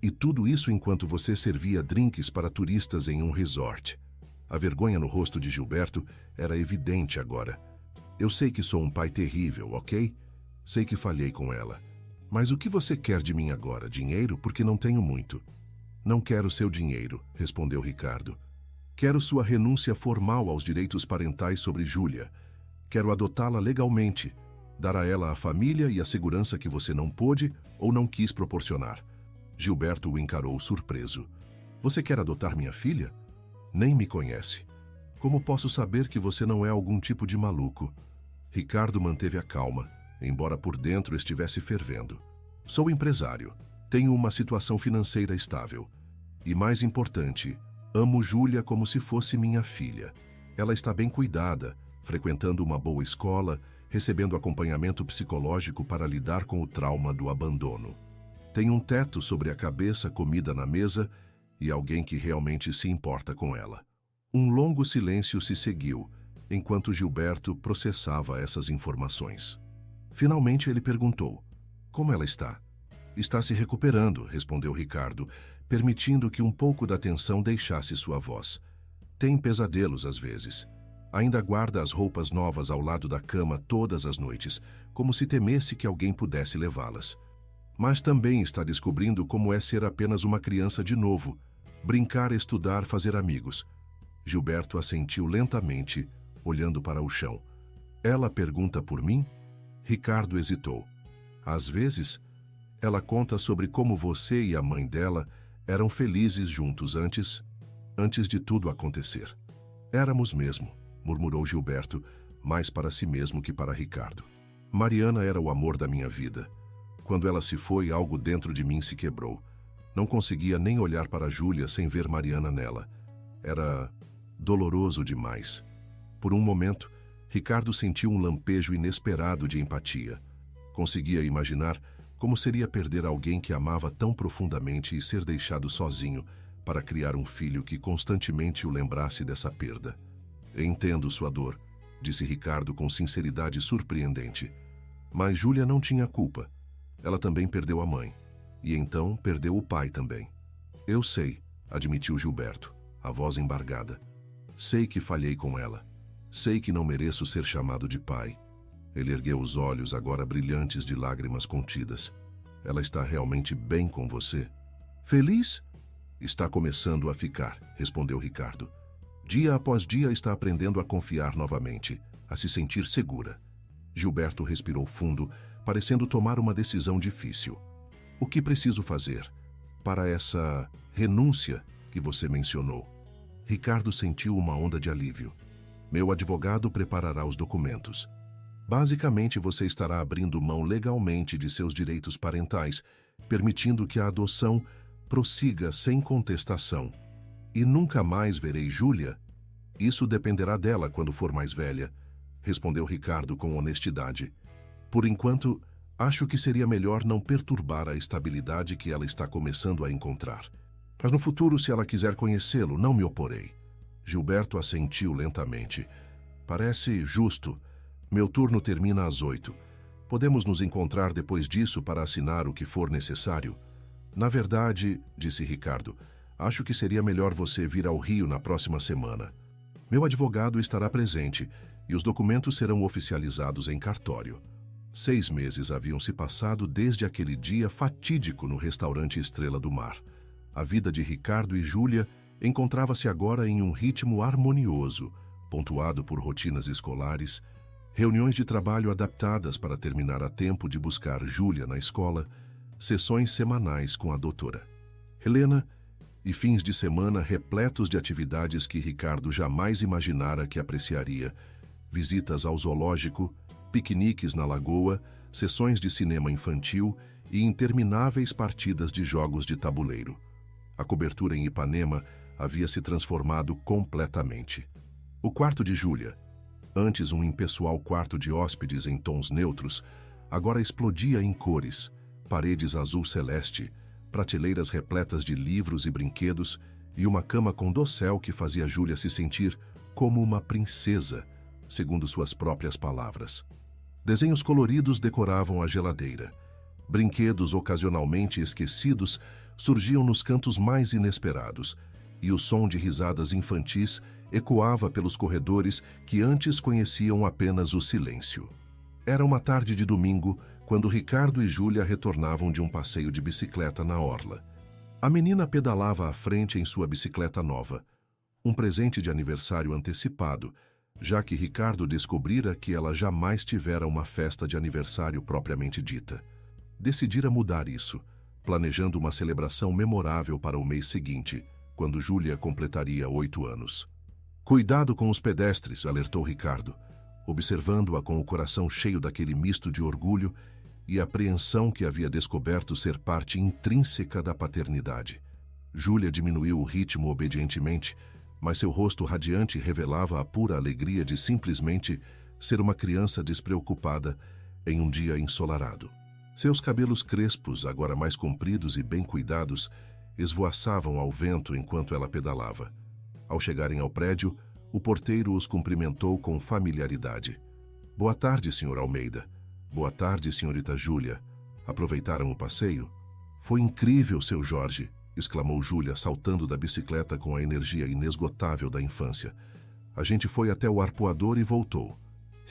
E tudo isso enquanto você servia drinks para turistas em um resort. A vergonha no rosto de Gilberto era evidente agora. Eu sei que sou um pai terrível, ok? Sei que falhei com ela. Mas o que você quer de mim agora? Dinheiro? Porque não tenho muito. Não quero seu dinheiro, respondeu Ricardo. Quero sua renúncia formal aos direitos parentais sobre Júlia. Quero adotá-la legalmente, dar a ela a família e a segurança que você não pôde ou não quis proporcionar. Gilberto o encarou surpreso. Você quer adotar minha filha? Nem me conhece. Como posso saber que você não é algum tipo de maluco? Ricardo manteve a calma, embora por dentro estivesse fervendo. Sou empresário. Tenho uma situação financeira estável. E mais importante, amo Júlia como se fosse minha filha. Ela está bem cuidada, frequentando uma boa escola, recebendo acompanhamento psicológico para lidar com o trauma do abandono. Tem um teto sobre a cabeça, comida na mesa e alguém que realmente se importa com ela. Um longo silêncio se seguiu, enquanto Gilberto processava essas informações. Finalmente ele perguntou: como ela está? Está se recuperando, respondeu Ricardo, permitindo que um pouco da tensão deixasse sua voz. Tem pesadelos às vezes. Ainda guarda as roupas novas ao lado da cama todas as noites, como se temesse que alguém pudesse levá-las. Mas também está descobrindo como é ser apenas uma criança de novo, brincar, estudar, fazer amigos. Gilberto assentiu lentamente, olhando para o chão. Ela pergunta por mim? Ricardo hesitou. Às vezes, ela conta sobre como você e a mãe dela eram felizes juntos antes de tudo acontecer. Éramos mesmo, murmurou Gilberto, mais para si mesmo que para Ricardo. Mariana era o amor da minha vida. Quando ela se foi, algo dentro de mim se quebrou. Não conseguia nem olhar para Júlia sem ver Mariana nela. Era doloroso demais. Por um momento, Ricardo sentiu um lampejo inesperado de empatia. Conseguia imaginar como seria perder alguém que amava tão profundamente e ser deixado sozinho para criar um filho que constantemente o lembrasse dessa perda. Entendo sua dor, disse Ricardo com sinceridade surpreendente. Mas Júlia não tinha culpa. Ela também perdeu a mãe. E então perdeu o pai também. Eu sei, admitiu Gilberto, a voz embargada. Sei que falhei com ela. Sei que não mereço ser chamado de pai. Ele ergueu os olhos, agora brilhantes de lágrimas contidas. Ela está realmente bem com você? Feliz? Está começando a ficar, respondeu Ricardo. Dia após dia está aprendendo a confiar novamente, a se sentir segura. Gilberto respirou fundo, parecendo tomar uma decisão difícil. O que preciso fazer para essa renúncia que você mencionou? Ricardo sentiu uma onda de alívio. Meu advogado preparará os documentos. Basicamente, você estará abrindo mão legalmente de seus direitos parentais, permitindo que a adoção prossiga sem contestação. E nunca mais verei Júlia? Isso dependerá dela quando for mais velha, respondeu Ricardo com honestidade. Por enquanto, acho que seria melhor não perturbar a estabilidade que ela está começando a encontrar. Mas no futuro, se ela quiser conhecê-lo, não me oporei. Gilberto assentiu lentamente. Parece justo. Meu turno termina às 8. Podemos nos encontrar depois disso para assinar o que for necessário? Na verdade, disse Ricardo, acho que seria melhor você vir ao Rio na próxima semana. Meu advogado estará presente e os documentos serão oficializados em cartório. 6 meses haviam se passado desde aquele dia fatídico no restaurante Estrela do Mar. A vida de Ricardo e Júlia encontrava-se agora em um ritmo harmonioso, pontuado por rotinas escolares, reuniões de trabalho adaptadas para terminar a tempo de buscar Júlia na escola, sessões semanais com a doutora Helena e fins de semana repletos de atividades que Ricardo jamais imaginara que apreciaria, visitas ao zoológico, piqueniques na lagoa, sessões de cinema infantil e intermináveis partidas de jogos de tabuleiro. A cobertura em Ipanema havia se transformado completamente. O quarto de Júlia, antes um impessoal quarto de hóspedes em tons neutros, agora explodia em cores, paredes azul celeste, prateleiras repletas de livros e brinquedos e uma cama com dossel que fazia Júlia se sentir como uma princesa, segundo suas próprias palavras. Desenhos coloridos decoravam a geladeira. Brinquedos ocasionalmente esquecidos surgiam nos cantos mais inesperados, e o som de risadas infantis ecoava pelos corredores que antes conheciam apenas o silêncio. Era uma tarde de domingo, quando Ricardo e Júlia retornavam de um passeio de bicicleta na orla. A menina pedalava à frente em sua bicicleta nova, um presente de aniversário antecipado, já que Ricardo descobrira que ela jamais tivera uma festa de aniversário propriamente dita. Decidira mudar isso, planejando uma celebração memorável para o mês seguinte, quando Júlia completaria 8 anos. Cuidado com os pedestres, alertou Ricardo, observando-a com o coração cheio daquele misto de orgulho e apreensão que havia descoberto ser parte intrínseca da paternidade. Júlia diminuiu o ritmo obedientemente, mas seu rosto radiante revelava a pura alegria de simplesmente ser uma criança despreocupada em um dia ensolarado. Seus cabelos crespos, agora mais compridos e bem cuidados, esvoaçavam ao vento enquanto ela pedalava. Ao chegarem ao prédio, o porteiro os cumprimentou com familiaridade. Boa tarde, Sr. Almeida. Boa tarde, senhorita Júlia. Aproveitaram o passeio? Foi incrível, seu Jorge, exclamou Júlia, saltando da bicicleta com a energia inesgotável da infância. A gente foi até o arpoador e voltou.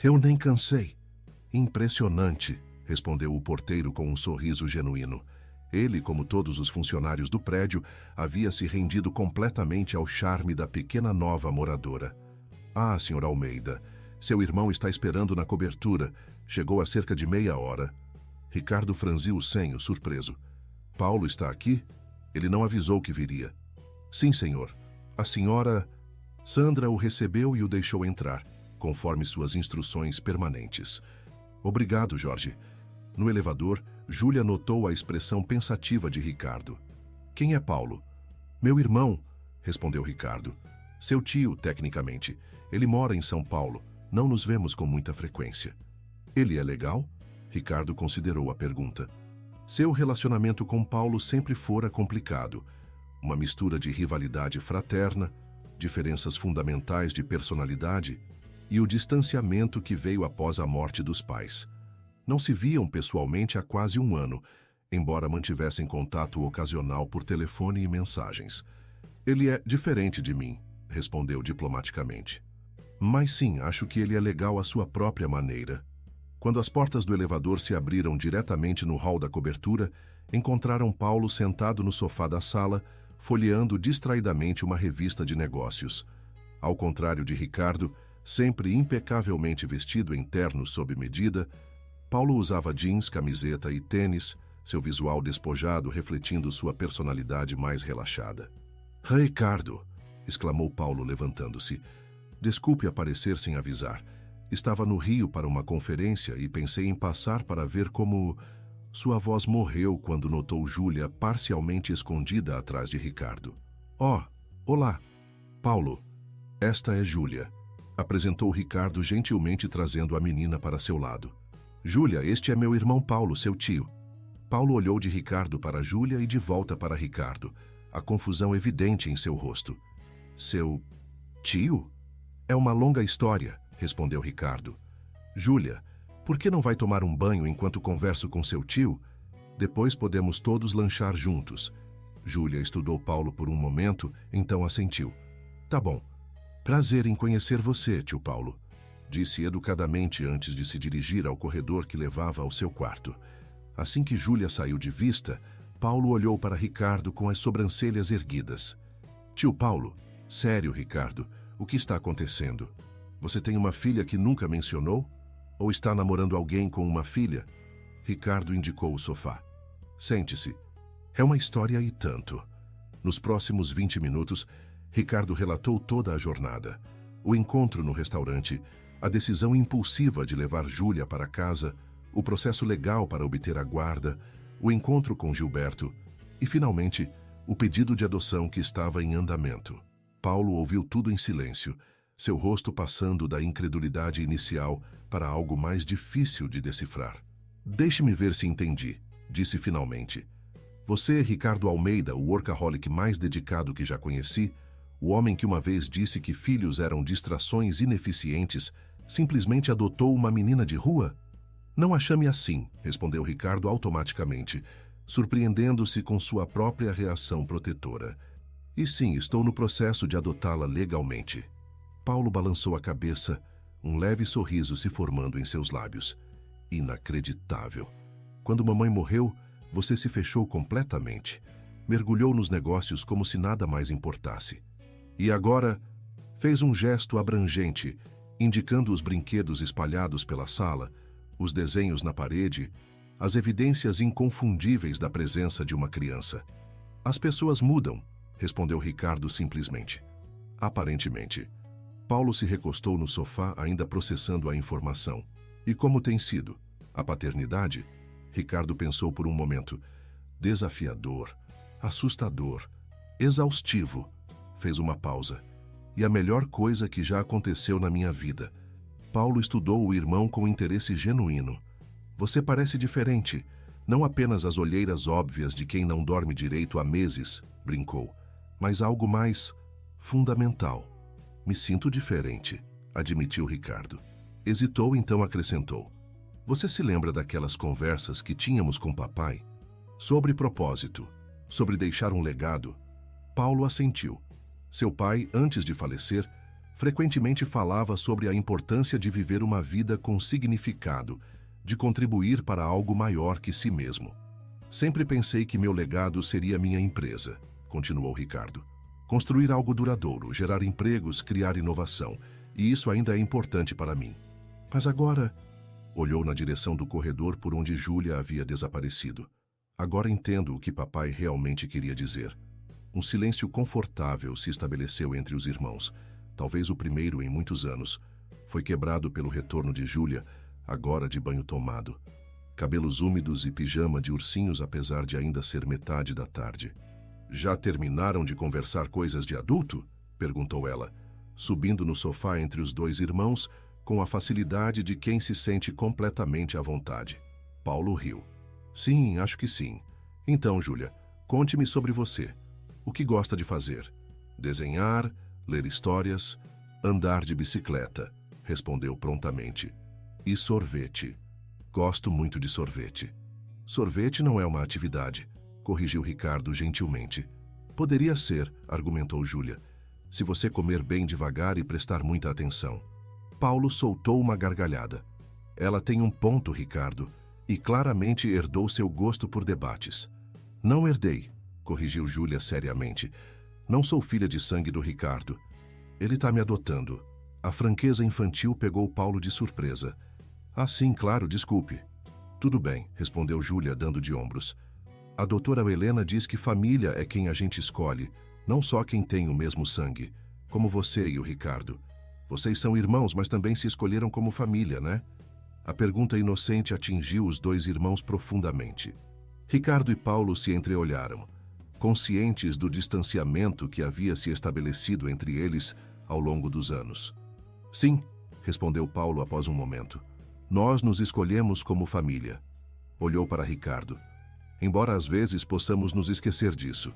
Eu nem cansei. Impressionante, respondeu o porteiro com um sorriso genuíno. Ele, como todos os funcionários do prédio, havia se rendido completamente ao charme da pequena nova moradora. Ah, Sr. Almeida, seu irmão está esperando na cobertura. Chegou há cerca de meia hora. Ricardo franziu o senho, surpreso. Paulo está aqui? Ele não avisou que viria. Sim, senhor. A senhora Sandra o recebeu e o deixou entrar, conforme suas instruções permanentes. Obrigado, Jorge. No elevador, Júlia notou a expressão pensativa de Ricardo. Quem é Paulo? Meu irmão, respondeu Ricardo. Seu tio, tecnicamente. Ele mora em São Paulo. Não nos vemos com muita frequência. Ele é legal? Ricardo considerou a pergunta. Seu relacionamento com Paulo sempre fora complicado. Uma mistura de rivalidade fraterna, diferenças fundamentais de personalidade e o distanciamento que veio após a morte dos pais. Não se viam pessoalmente há quase um ano, embora mantivessem contato ocasional por telefone e mensagens. Ele é diferente de mim, respondeu diplomaticamente. Mas sim, acho que ele é legal à sua própria maneira. Quando as portas do elevador se abriram diretamente no hall da cobertura, encontraram Paulo sentado no sofá da sala, folheando distraidamente uma revista de negócios. Ao contrário de Ricardo, sempre impecavelmente vestido em terno sob medida, Paulo usava jeans, camiseta e tênis, seu visual despojado refletindo sua personalidade mais relaxada. Ricardo, exclamou Paulo levantando-se. Desculpe aparecer sem avisar. Estava no Rio para uma conferência e pensei em passar para ver como... Sua voz morreu quando notou Júlia parcialmente escondida atrás de Ricardo. Oh, olá. Paulo, esta é Júlia, apresentou Ricardo gentilmente trazendo a menina para seu lado. Júlia, este é meu irmão Paulo, seu tio. Paulo olhou de Ricardo para Júlia e de volta para Ricardo, a confusão evidente em seu rosto. Seu tio? É uma longa história, respondeu Ricardo. Júlia, por que não vai tomar um banho enquanto converso com seu tio? Depois podemos todos lanchar juntos. Júlia estudou Paulo por um momento, então assentiu. Tá bom. Prazer em conhecer você, tio Paulo, disse educadamente antes de se dirigir ao corredor que levava ao seu quarto. Assim que Júlia saiu de vista, Paulo olhou para Ricardo com as sobrancelhas erguidas. Tio Paulo, sério, Ricardo, o que está acontecendo? Você tem uma filha que nunca mencionou? Ou está namorando alguém com uma filha? Ricardo indicou o sofá. Sente-se. É uma história e tanto. Nos próximos 20 minutos, Ricardo relatou toda a jornada. O encontro no restaurante, a decisão impulsiva de levar Júlia para casa, o processo legal para obter a guarda, o encontro com Gilberto e, finalmente, o pedido de adoção que estava em andamento. Paulo ouviu tudo em silêncio, seu rosto passando da incredulidade inicial para algo mais difícil de decifrar. Deixe-me ver se entendi, disse finalmente. Você, Ricardo Almeida, o workaholic mais dedicado que já conheci, o homem que uma vez disse que filhos eram distrações ineficientes, simplesmente adotou uma menina de rua? Não a chame assim, respondeu Ricardo automaticamente, surpreendendo-se com sua própria reação protetora. E sim, estou no processo de adotá-la legalmente. Paulo balançou a cabeça, um leve sorriso se formando em seus lábios. Inacreditável. Quando mamãe morreu, você se fechou completamente. Mergulhou nos negócios como se nada mais importasse. E agora, fez um gesto abrangente, indicando os brinquedos espalhados pela sala, os desenhos na parede, as evidências inconfundíveis da presença de uma criança. As pessoas mudam, respondeu Ricardo simplesmente. Aparentemente. Paulo se recostou no sofá, ainda processando a informação. E como tem sido? A paternidade? Ricardo pensou por um momento. Desafiador, assustador, exaustivo. Fez uma pausa. E a melhor coisa que já aconteceu na minha vida. Paulo estudou o irmão com interesse genuíno. Você parece diferente, não apenas as olheiras óbvias de quem não dorme direito há meses, brincou, mas algo mais fundamental. Me sinto diferente, admitiu Ricardo. Hesitou, então acrescentou. Você se lembra daquelas conversas que tínhamos com papai? Sobre propósito, sobre deixar um legado? Paulo assentiu. Seu pai, antes de falecer, frequentemente falava sobre a importância de viver uma vida com significado, de contribuir para algo maior que si mesmo. Sempre pensei que meu legado seria minha empresa, continuou Ricardo. Construir algo duradouro, gerar empregos, criar inovação, e isso ainda é importante para mim. Mas agora... Olhou na direção do corredor por onde Júlia havia desaparecido. Agora entendo o que papai realmente queria dizer. Um silêncio confortável se estabeleceu entre os irmãos, talvez o primeiro em muitos anos. Foi quebrado pelo retorno de Júlia, agora de banho tomado. Cabelos úmidos e pijama de ursinhos, apesar de ainda ser metade da tarde. Já terminaram de conversar coisas de adulto? Perguntou ela, subindo no sofá entre os dois irmãos, com a facilidade de quem se sente completamente à vontade. Paulo riu. Sim, acho que sim. Então, Júlia, conte-me sobre você. O que gosta de fazer? Desenhar, ler histórias, andar de bicicleta, respondeu prontamente. E sorvete. Gosto muito de sorvete. Sorvete não é uma atividade, corrigiu Ricardo gentilmente. Poderia ser, argumentou Júlia, se você comer bem devagar e prestar muita atenção. Paulo soltou uma gargalhada. Ela tem um ponto, Ricardo, e claramente herdou seu gosto por debates. Não herdei, corrigiu Júlia seriamente. Não sou filha de sangue do Ricardo. Ele está me adotando. A franqueza infantil pegou Paulo de surpresa. Ah, sim, claro, desculpe. Tudo bem, respondeu Júlia, dando de ombros. A doutora Helena diz que família é quem a gente escolhe, não só quem tem o mesmo sangue, como você e o Ricardo. Vocês são irmãos, mas também se escolheram como família, né? A pergunta inocente atingiu os dois irmãos profundamente. Ricardo e Paulo se entreolharam, conscientes do distanciamento que havia se estabelecido entre eles ao longo dos anos. Sim, respondeu Paulo após um momento. Nós nos escolhemos como família. Olhou para Ricardo. Embora às vezes possamos nos esquecer disso.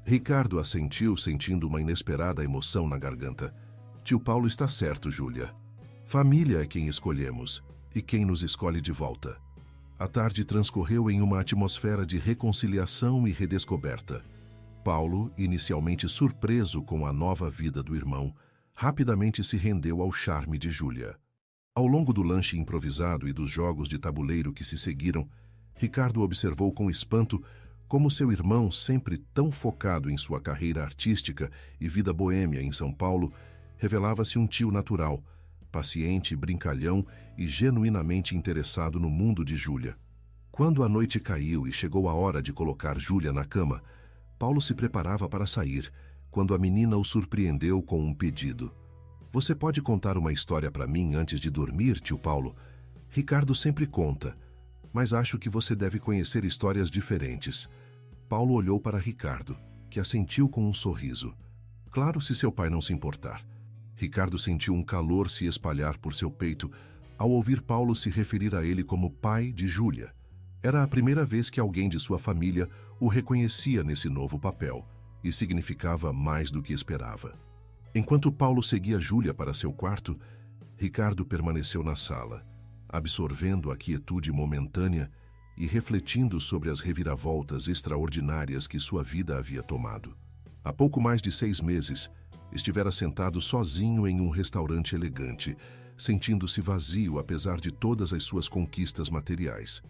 Ricardo assentiu, sentindo uma inesperada emoção na garganta. Tio Paulo está certo, Júlia. Família é quem escolhemos, e quem nos escolhe de volta. A tarde transcorreu em uma atmosfera de reconciliação e redescoberta. Paulo, inicialmente surpreso com a nova vida do irmão, rapidamente se rendeu ao charme de Júlia. Ao longo do lanche improvisado e dos jogos de tabuleiro que se seguiram, Ricardo observou com espanto como seu irmão, sempre tão focado em sua carreira artística e vida boêmia em São Paulo, revelava-se um tio natural, paciente, brincalhão e genuinamente interessado no mundo de Júlia. Quando a noite caiu e chegou a hora de colocar Júlia na cama, Paulo se preparava para sair, quando a menina o surpreendeu com um pedido. Você pode contar uma história para mim antes de dormir, tio Paulo? Ricardo sempre conta, mas acho que você deve conhecer histórias diferentes. Paulo olhou para Ricardo, que assentiu com um sorriso. Claro, se seu pai não se importar. Ricardo sentiu um calor se espalhar por seu peito ao ouvir Paulo se referir a ele como pai de Júlia. Era a primeira vez que alguém de sua família o reconhecia nesse novo papel, e significava mais do que esperava. Enquanto Paulo seguia Júlia para seu quarto, Ricardo permaneceu na sala, absorvendo a quietude momentânea e refletindo sobre as reviravoltas extraordinárias que sua vida havia tomado. Há pouco mais de 6 meses, estivera sentado sozinho em um restaurante elegante, sentindo-se vazio apesar de todas as suas conquistas materiais.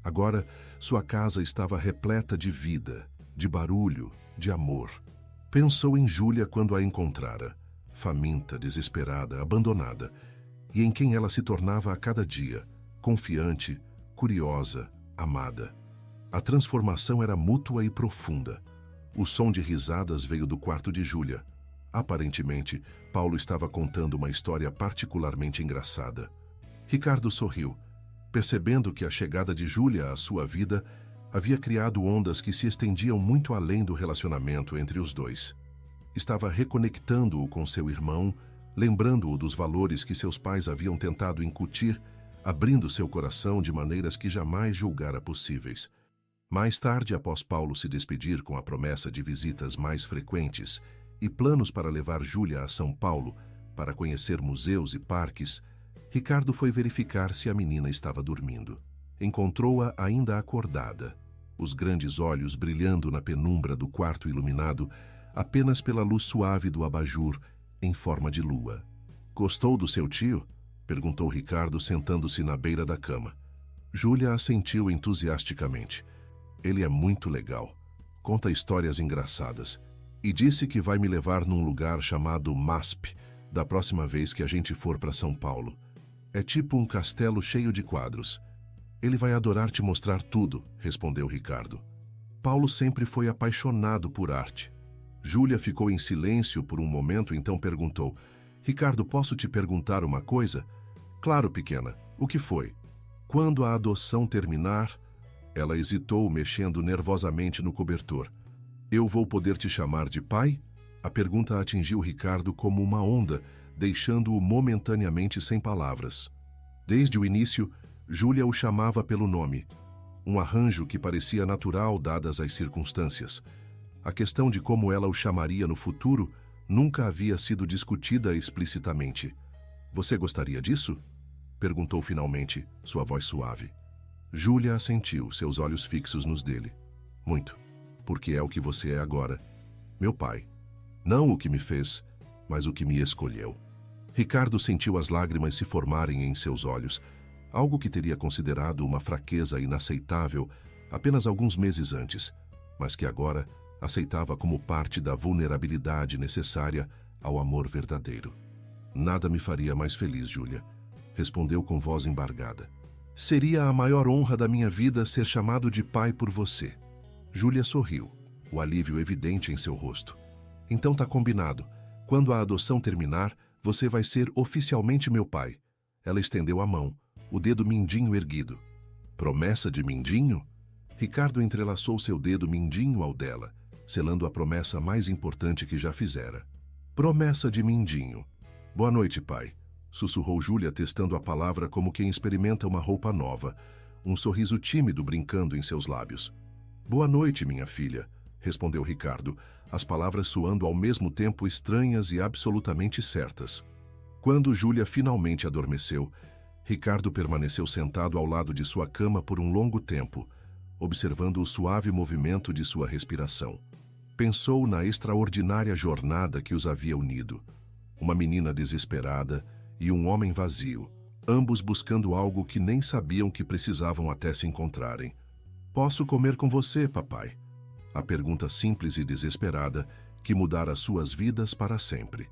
Agora, sua casa estava repleta de vida, de barulho, de amor. Pensou em Júlia quando a encontrara, faminta, desesperada, abandonada, e em quem ela se tornava a cada dia, confiante, curiosa, amada. A transformação era mútua e profunda. O som de risadas veio do quarto de Júlia. Aparentemente, Paulo estava contando uma história particularmente engraçada. Ricardo sorriu, percebendo que a chegada de Júlia à sua vida havia criado ondas que se estendiam muito além do relacionamento entre os dois. Estava reconectando-o com seu irmão, lembrando-o dos valores que seus pais haviam tentado incutir, abrindo seu coração de maneiras que jamais julgara possíveis. Mais tarde, após Paulo se despedir com a promessa de visitas mais frequentes e planos para levar Júlia a São Paulo para conhecer museus e parques, Ricardo foi verificar se a menina estava dormindo. Encontrou-a ainda acordada, os grandes olhos brilhando na penumbra do quarto iluminado apenas pela luz suave do abajur em forma de lua. "Gostou do seu tio?" perguntou Ricardo, sentando-se na beira da cama. Júlia assentiu entusiasticamente. "Ele é muito legal. Conta histórias engraçadas. E disse que vai me levar num lugar chamado MASP, da próxima vez que a gente for para São Paulo. É tipo um castelo cheio de quadros. Ele vai adorar te mostrar tudo", respondeu Ricardo. Paulo sempre foi apaixonado por arte. Júlia ficou em silêncio por um momento, então perguntou: "Ricardo, posso te perguntar uma coisa?" "Claro, pequena. O que foi?" "Quando a adoção terminar..." Ela hesitou, mexendo nervosamente no cobertor. "Eu vou poder te chamar de pai?" A pergunta atingiu Ricardo como uma onda, deixando-o momentaneamente sem palavras. Desde o início, Júlia o chamava pelo nome, um arranjo que parecia natural dadas as circunstâncias. A questão de como ela o chamaria no futuro nunca havia sido discutida explicitamente. "Você gostaria disso?" perguntou finalmente, sua voz suave. Júlia assentiu, seus olhos fixos nos dele. "Muito, porque é o que você é agora. Meu pai. Não o que me fez, mas o que me escolheu." Ricardo sentiu as lágrimas se formarem em seus olhos, algo que teria considerado uma fraqueza inaceitável apenas alguns meses antes, mas que agora aceitava como parte da vulnerabilidade necessária ao amor verdadeiro. "Nada me faria mais feliz, Júlia", respondeu com voz embargada. "Seria a maior honra da minha vida ser chamado de pai por você." Júlia sorriu, o alívio evidente em seu rosto. "Então tá combinado. Quando a adoção terminar, você vai ser oficialmente meu pai." Ela estendeu a mão, o dedo mindinho erguido. "Promessa de mindinho?" Ricardo entrelaçou seu dedo mindinho ao dela, selando a promessa mais importante que já fizera. "Promessa de mindinho." "Boa noite, pai", sussurrou Júlia, testando a palavra como quem experimenta uma roupa nova, um sorriso tímido brincando em seus lábios. "Boa noite, minha filha", respondeu Ricardo, as palavras soando ao mesmo tempo estranhas e absolutamente certas. Quando Júlia finalmente adormeceu, Ricardo permaneceu sentado ao lado de sua cama por um longo tempo, observando o suave movimento de sua respiração. Pensou na extraordinária jornada que os havia unido. Uma menina desesperada e um homem vazio, ambos buscando algo que nem sabiam que precisavam até se encontrarem. "Posso comer com você, papai?" A pergunta simples e desesperada que mudara suas vidas para sempre.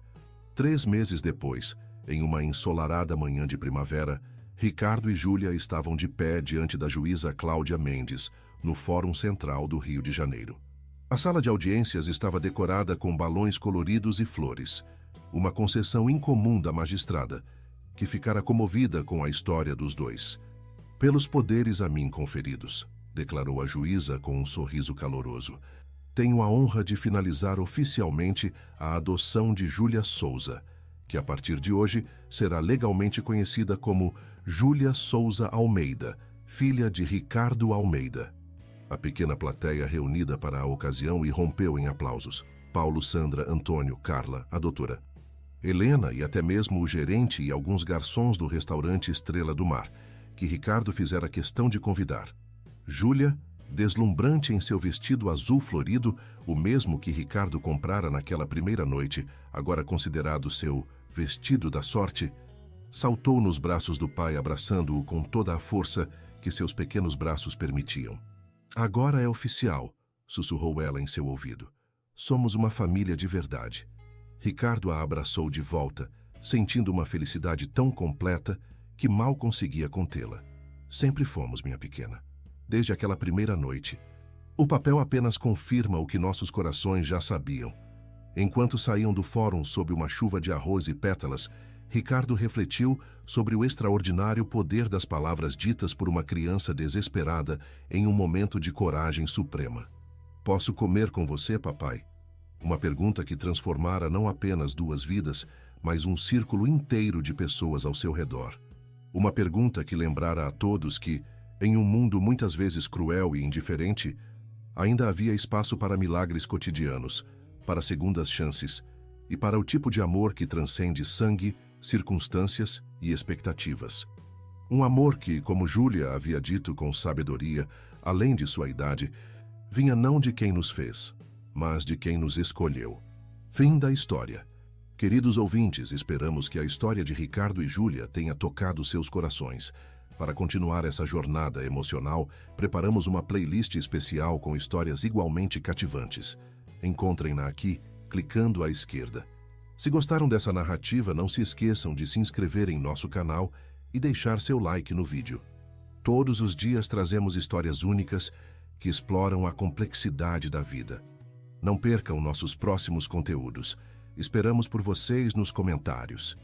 3 meses depois, em uma ensolarada manhã de primavera, Ricardo e Júlia estavam de pé diante da juíza Cláudia Mendes, no Fórum Central do Rio de Janeiro. A sala de audiências estava decorada com balões coloridos e flores, uma concessão incomum da magistrada, que ficara comovida com a história dos dois. "Pelos poderes a mim conferidos", declarou a juíza com um sorriso caloroso, "tenho a honra de finalizar oficialmente a adoção de Júlia Souza, que a partir de hoje será legalmente conhecida como Júlia Souza Almeida, filha de Ricardo Almeida. A pequena plateia reunida para a ocasião irrompeu em aplausos. Paulo, Sandra, Antônio, Carla, a doutora Helena e até mesmo o gerente e alguns garçons do restaurante Estrela do Mar, que Ricardo fizera questão de convidar. Júlia, deslumbrante em seu vestido azul florido, o mesmo que Ricardo comprara naquela primeira noite, agora considerado seu vestido da sorte, saltou nos braços do pai, abraçando-o com toda a força que seus pequenos braços permitiam. Agora é oficial, sussurrou ela em seu ouvido. Somos uma família de verdade. Ricardo a abraçou de volta, sentindo uma felicidade tão completa que mal conseguia contê-la. Sempre fomos, minha pequena. Desde aquela primeira noite. O papel apenas confirma o que nossos corações já sabiam. Enquanto saíam do fórum sob uma chuva de arroz e pétalas, Ricardo refletiu sobre o extraordinário poder das palavras ditas por uma criança desesperada em um momento de coragem suprema. Posso comer com você, papai? Uma pergunta que transformara não apenas duas vidas, mas um círculo inteiro de pessoas ao seu redor. Uma pergunta que lembrara a todos que, em um mundo muitas vezes cruel e indiferente, ainda havia espaço para milagres cotidianos, para segundas chances e para o tipo de amor que transcende sangue, circunstâncias e expectativas. Um amor que, como Júlia havia dito com sabedoria, além de sua idade, vinha não de quem nos fez, mas de quem nos escolheu. Fim da história. Queridos ouvintes, esperamos que a história de Ricardo e Júlia tenha tocado seus corações. Para continuar essa jornada emocional, preparamos uma playlist especial com histórias igualmente cativantes. Encontrem-na aqui, clicando à esquerda. Se gostaram dessa narrativa, não se esqueçam de se inscrever em nosso canal e deixar seu like no vídeo. Todos os dias trazemos histórias únicas que exploram a complexidade da vida. Não percam nossos próximos conteúdos. Esperamos por vocês nos comentários.